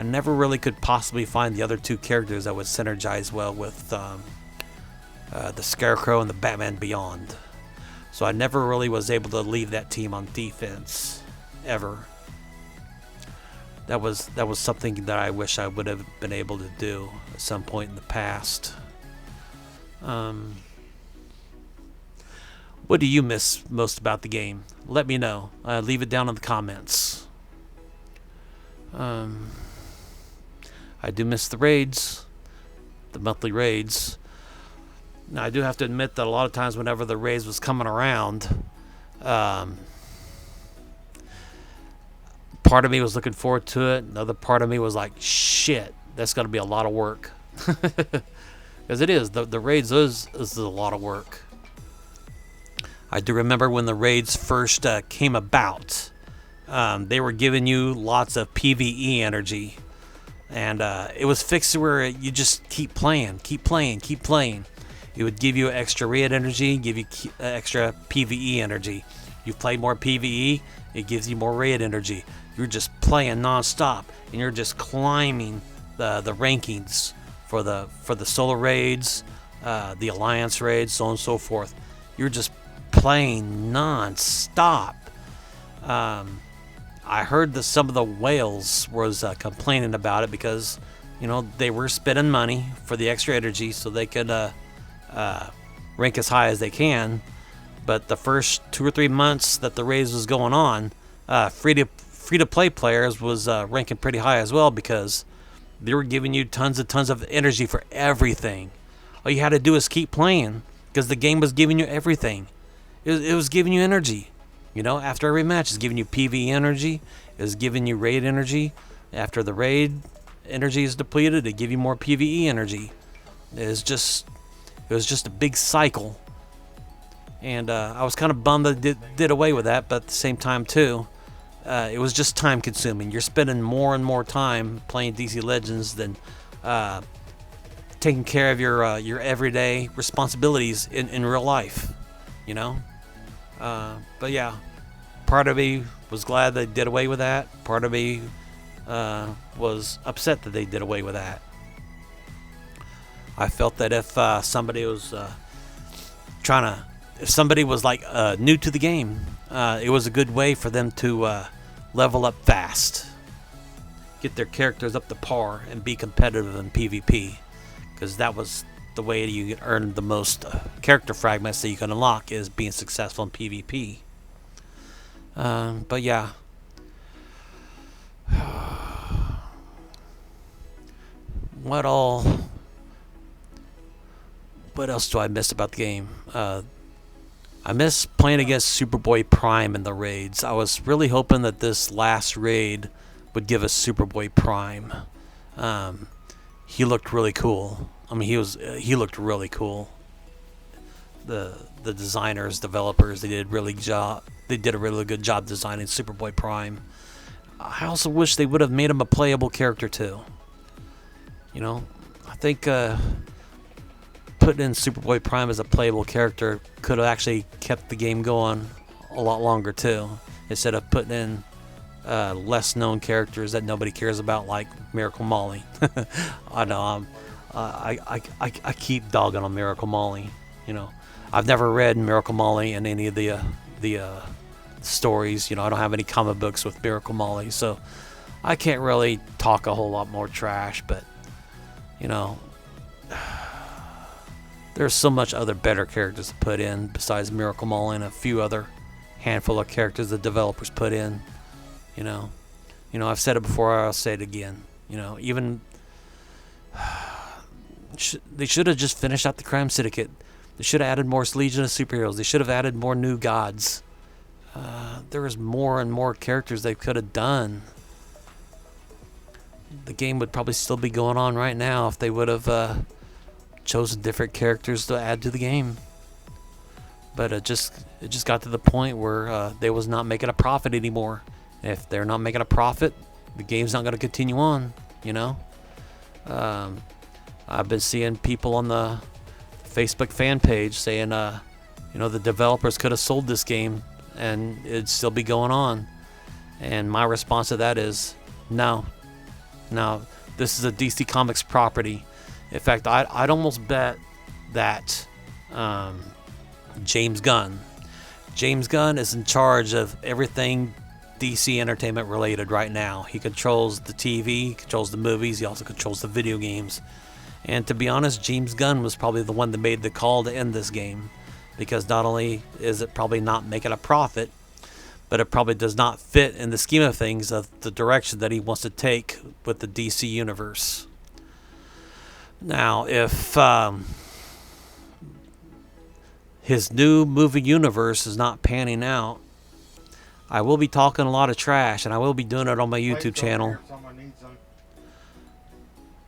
never really could possibly find the other two characters that would synergize well with the Scarecrow and the Batman Beyond. So I never really was able to leave that team on defense ever. That was something that I wish I would have been able to do at some point in the past. What do you miss most about the game? Let me know. Leave it down in the comments. I do miss the raids, the monthly raids. Now, I do have to admit that a lot of times whenever the raids was coming around, part of me was looking forward to it. Another part of me was like, shit, that's going to be a lot of work. Because it is. The raids is a lot of work. I do remember when the raids first came about, they were giving you lots of PvE energy. And it was fixed to where you just keep playing. It would give you extra raid energy, give you extra PvE energy. You play more PvE, it gives you more raid energy. You're just playing non-stop, and you're just climbing the rankings for the solo raids, the alliance raids, so on and so forth. You're just playing non-stop. I heard that some of the whales was complaining about it because, they were spending money for the extra energy so they could rank as high as they can. But the first 2 or 3 months that the raise was going on, free to play players was ranking pretty high as well, because they were giving you tons of energy for everything. All you had to do is keep playing because the game was giving you everything. It was giving you energy. After every match, it's giving you PvE energy. It's giving you raid energy. After the raid energy is depleted, it give you more PvE energy. It was just a big cycle. And I was kind of bummed that they did away with that, but at the same time too, it was just time consuming. You're spending more and more time playing DC Legends than taking care of your everyday responsibilities in real life. But yeah, part of me was glad they did away with that. Part of me was upset that they did away with that. I felt that if somebody was new to the game, it was a good way for them to level up fast, get their characters up to par, and be competitive in PvP, because that was the way you can earn the most character fragments that you can unlock, is being successful in PvP. But yeah. What else do I miss about the game? I miss playing against Superboy Prime in the raids. I was really hoping that this last raid would give us Superboy Prime. He looked really cool. He looked really cool. The designers, developers, they did a really good job designing Superboy Prime. I also wish they would have made him a playable character too. I think putting in Superboy Prime as a playable character could have actually kept the game going a lot longer too, instead of putting in less known characters that nobody cares about, like Miracle Molly. I know I keep dogging on Miracle Molly. I've never read Miracle Molly in any of the stories. I don't have any comic books with Miracle Molly, so I can't really talk a whole lot more trash. But there's so much other better characters to put in besides Miracle Molly and a few other handful of characters the developers put in. You know, I've said it before. I'll say it again. Even they should have just finished out the Crime Syndicate. They should have added more Legion of Superheroes. They should have added more new gods. There was more and more characters they could have done. The game would probably still be going on right now if they would have chosen different characters to add to the game. But it just got to the point where they was not making a profit anymore. If they're not making a profit, the game's not going to continue on. I've been seeing people on the Facebook fan page saying, the developers could have sold this game and it'd still be going on. And my response to that is, no, this is a DC Comics property. In fact, I'd almost bet that James Gunn is in charge of everything DC Entertainment related right now. He controls the TV, controls the movies, he also controls the video games. And to be honest, James Gunn was probably the one that made the call to end this game, because not only is it probably not making a profit, but it probably does not fit in the scheme of things of the direction that he wants to take with the DC universe. Now, if his new movie universe is not panning out, I will be talking a lot of trash, and I will be doing it on my YouTube channel.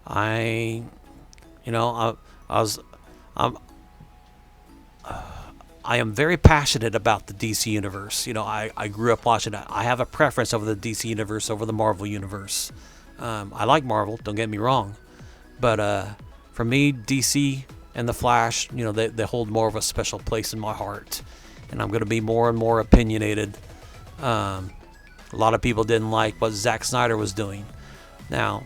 I am very passionate about the DC universe. I grew up watching it. I have a preference over the DC universe over the Marvel universe. I like Marvel, don't get me wrong, but for me, DC and the Flash, they hold more of a special place in my heart, and I'm going to be more and more opinionated. A lot of people didn't like what Zack Snyder was doing. Now,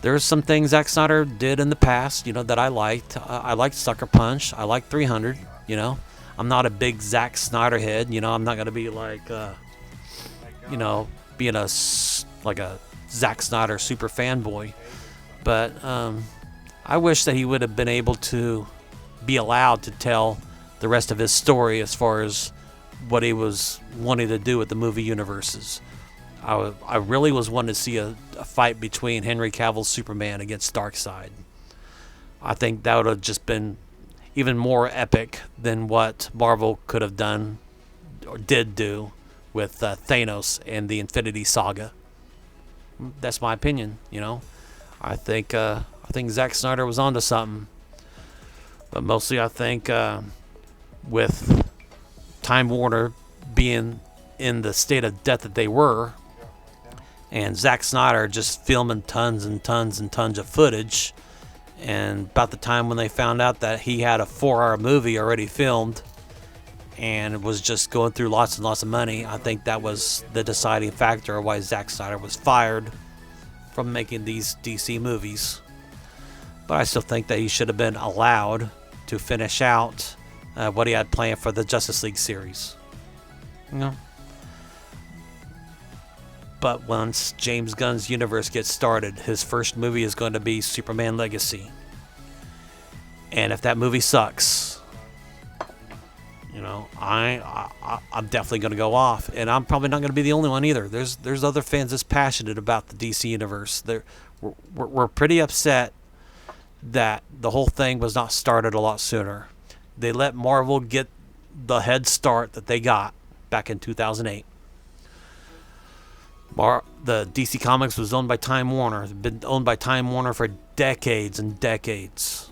there's some things Zack Snyder did in the past, that I liked. I liked Sucker Punch. I liked 300. I'm not a big Zack Snyder head. I'm not gonna be like, being a Zack Snyder super fanboy. But I wish that he would have been able to be allowed to tell the rest of his story as far as what he was wanting to do with the movie universes. I really was wanting to see a fight between Henry Cavill's Superman against Darkseid. I think that would have just been even more epic than what Marvel could have done or did do with Thanos and the Infinity Saga. That's my opinion. I think Zack Snyder was onto something, but mostly I think with Time Warner being in the state of death that they were, and Zack Snyder just filming tons and tons and tons of footage, and about the time when they found out that he had a 4-hour movie already filmed and was just going through lots and lots of money, I think that was the deciding factor of why Zack Snyder was fired from making these DC movies. But I still think that he should have been allowed to finish out what he had planned for the Justice League series. But once James Gunn's universe gets started, his first movie is going to be Superman Legacy. And if that movie sucks, I'm definitely going to go off. And I'm probably not going to be the only one either. There's other fans that's passionate about the DC universe. We're pretty upset that the whole thing was not started a lot sooner. They let Marvel get the head start that they got back in 2008. The DC Comics was owned by Time Warner. It's been owned by Time Warner for decades and decades.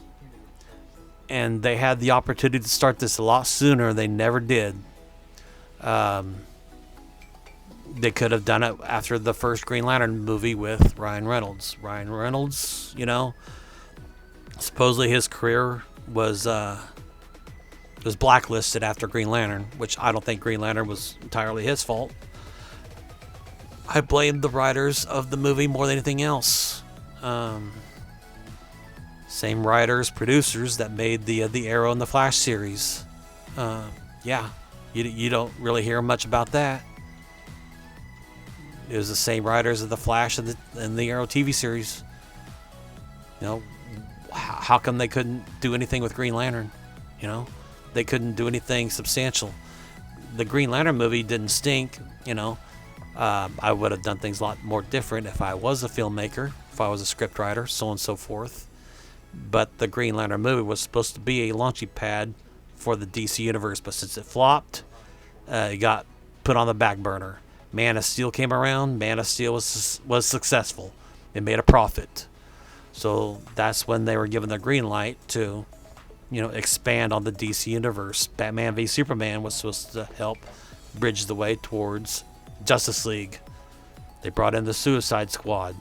And they had the opportunity to start this a lot sooner. They never did. They could have done it after the first Green Lantern movie with Ryan Reynolds. Ryan Reynolds, supposedly his career was blacklisted after Green Lantern, which I don't think Green Lantern was entirely his fault. I blame the writers of the movie more than anything else. Same writers, producers that made the Arrow and the Flash series. You don't really hear much about that. It was the same writers of the Flash and the Arrow TV series. How come they couldn't do anything with Green Lantern? You know, they couldn't do anything substantial. The Green Lantern movie didn't stink. You know, I would have done things a lot more different if I was a filmmaker, if I was a scriptwriter, so on and so forth. But the Green Lantern movie was supposed to be a launching pad for the DC universe, but since it flopped, it got put on the back burner. Man of Steel came around. Man of Steel was successful. It made a profit. So that's when they were given the green light to, expand on the DC universe. Batman v Superman was supposed to help bridge the way towards Justice League. They brought in the Suicide Squad.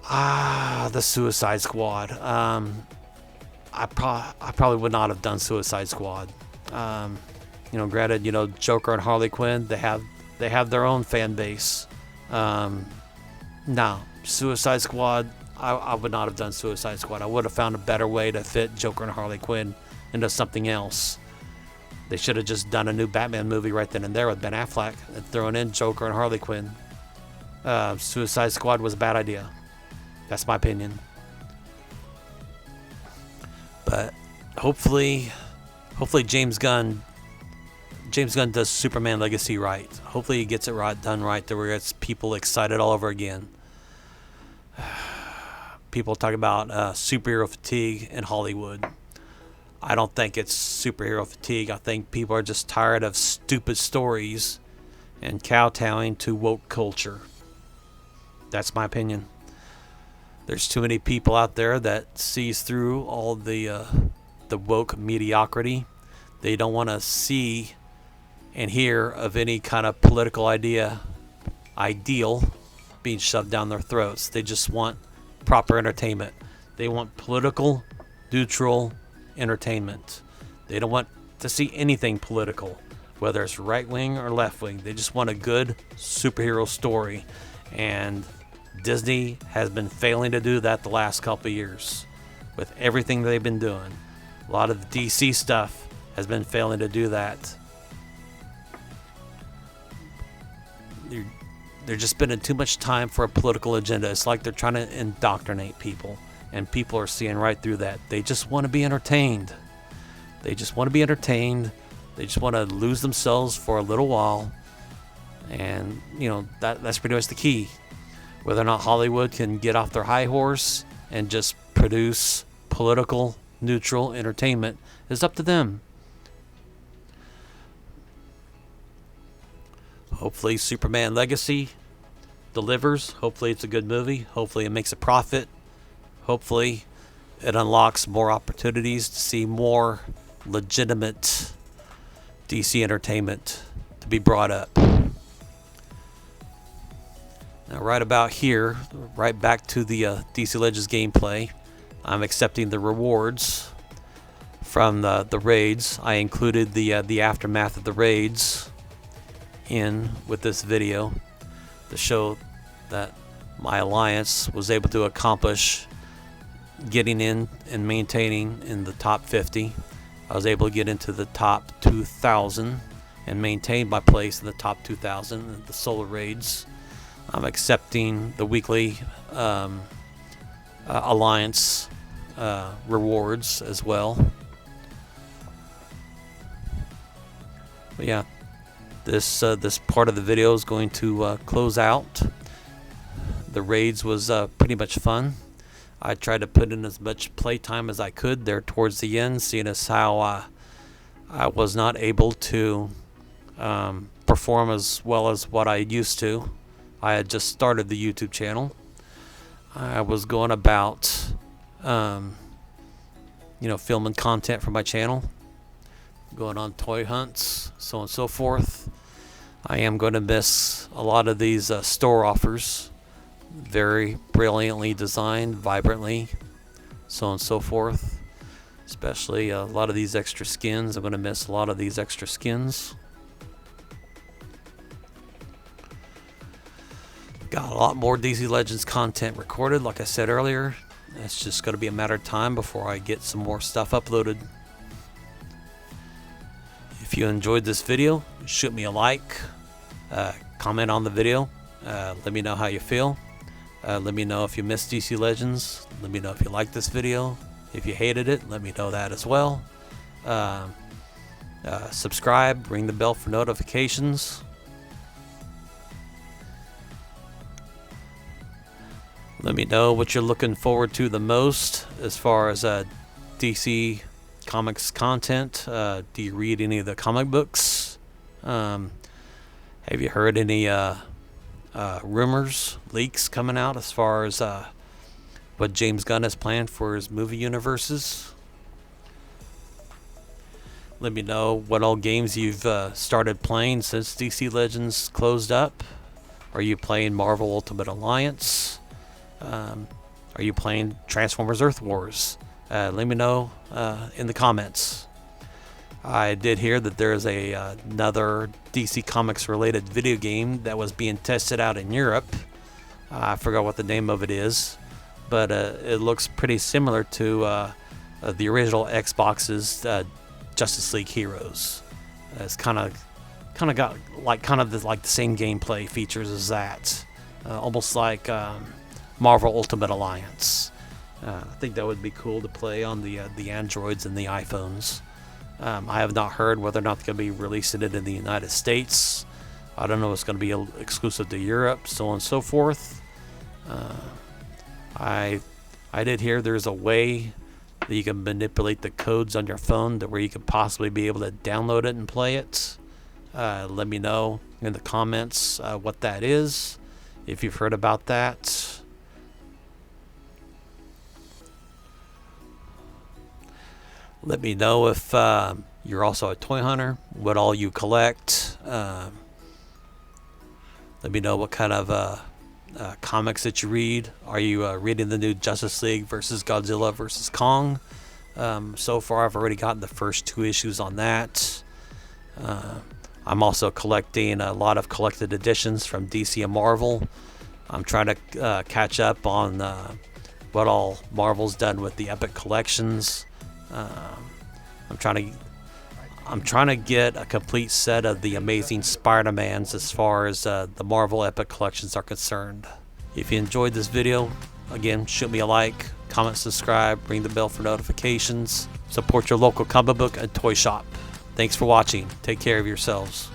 The Suicide Squad. I probably would not have done Suicide Squad. Granted, Joker and Harley Quinn, they have their own fan base. No, Suicide Squad, I would not have done Suicide Squad. I would have found a better way to fit Joker and Harley Quinn into something else. They should have just done a new Batman movie right then and there with Ben Affleck and thrown in Joker and Harley Quinn. Suicide Squad was a bad idea. That's my opinion. But hopefully James Gunn does Superman Legacy right. Hopefully he gets it done right, to where it's people excited all over again. People talk about superhero fatigue in Hollywood. I don't think it's superhero fatigue. I think people are just tired of stupid stories and kowtowing to woke culture. That's my opinion. There's too many people out there that sees through all the woke mediocrity. They don't want to see and hear of any kind of political ideal being shoved down their throats. They just want proper entertainment. They want political, neutral entertainment. They don't want to see anything political, whether it's right wing or left wing. They just want a good superhero story. And Disney has been failing to do that the last couple of years with everything they've been doing. A lot of DC stuff has been failing to do that. They're just spending too much time for a political agenda. It's like they're trying to indoctrinate people, and people are seeing right through that. They just want to be entertained. They just want to lose themselves for a little while, and that's pretty much the key. Whether or not Hollywood can get off their high horse and just produce political, neutral entertainment is up to them. Hopefully Superman Legacy delivers. Hopefully it's a good movie. Hopefully it makes a profit. Hopefully it unlocks more opportunities to see more legitimate DC entertainment to be brought up. Now right about here, right back to the DC Legends gameplay, I'm accepting the rewards from the raids. I included the aftermath of the raids in with this video to show that my alliance was able to accomplish getting in and maintaining in the top 50. I was able to get into the top 2,000 and maintain my place in the top 2,000 in the solo raids. I'm accepting the weekly alliance rewards as well. But yeah, this part of the video is going to close out. The raids was pretty much fun. I tried to put in as much playtime as I could there towards the end, seeing as how I was not able to perform as well as what I used to. I had just started the YouTube channel. I was going about filming content for my channel, going on toy hunts, so on and so forth. I am going to miss a lot of these store offers. Very brilliantly designed, vibrantly, so on and so forth. Especially a lot of these extra skins. I'm going to miss a lot of these extra skins. Got a lot more DC Legends content recorded, like I said earlier. It's just going to be a matter of time before I get some more stuff uploaded. If you enjoyed this video, shoot me a like, comment on the video, let me know how you feel. Let me know if you missed DC Legends. Let me know if you like this video. If you hated it, let me know that as well. Subscribe, ring the bell for notifications. Let me know what you're looking forward to the most as far as DC Comics content. Do you read any of the comic books? Have you heard any rumors, leaks coming out as far as what James Gunn has planned for his movie universes? Let me know what all games you've started playing since DC Legends closed up. Are you playing Marvel Ultimate Alliance? Are you playing Transformers Earth Wars? Let me know in the comments. I did hear that there's another DC Comics related video game that was being tested out in Europe. I forgot what the name of it is, but it looks pretty similar to the original Xbox's Justice League Heroes. It's kind of got like the same gameplay features as that, almost like Marvel Ultimate Alliance. I think that would be cool to play on the Androids and the iPhones. I have not heard whether or not they're going to be releasing it in the United States. I don't know if it's going to be exclusive to Europe, so on and so forth. I did hear there's a way that you can manipulate the codes on your phone to where you could possibly be able to download it and play it. Let me know in the comments what that is, if you've heard about that. Let me know if you're also a toy hunter, what all you collect. Let me know what kind of comics that you read. Are you reading the new Justice League versus Godzilla versus Kong? So far, I've already gotten the first 2 issues on that. I'm also collecting a lot of collected editions from DC and Marvel. I'm trying to catch up on what all Marvel's done with the Epic collections. I'm trying to get a complete set of the Amazing Spider-Mans as far as the Marvel Epic collections are concerned. If you enjoyed this video, again, shoot me a like, comment, subscribe, ring the bell for notifications. Support your local comic book and toy shop. Thanks for watching. Take care of yourselves.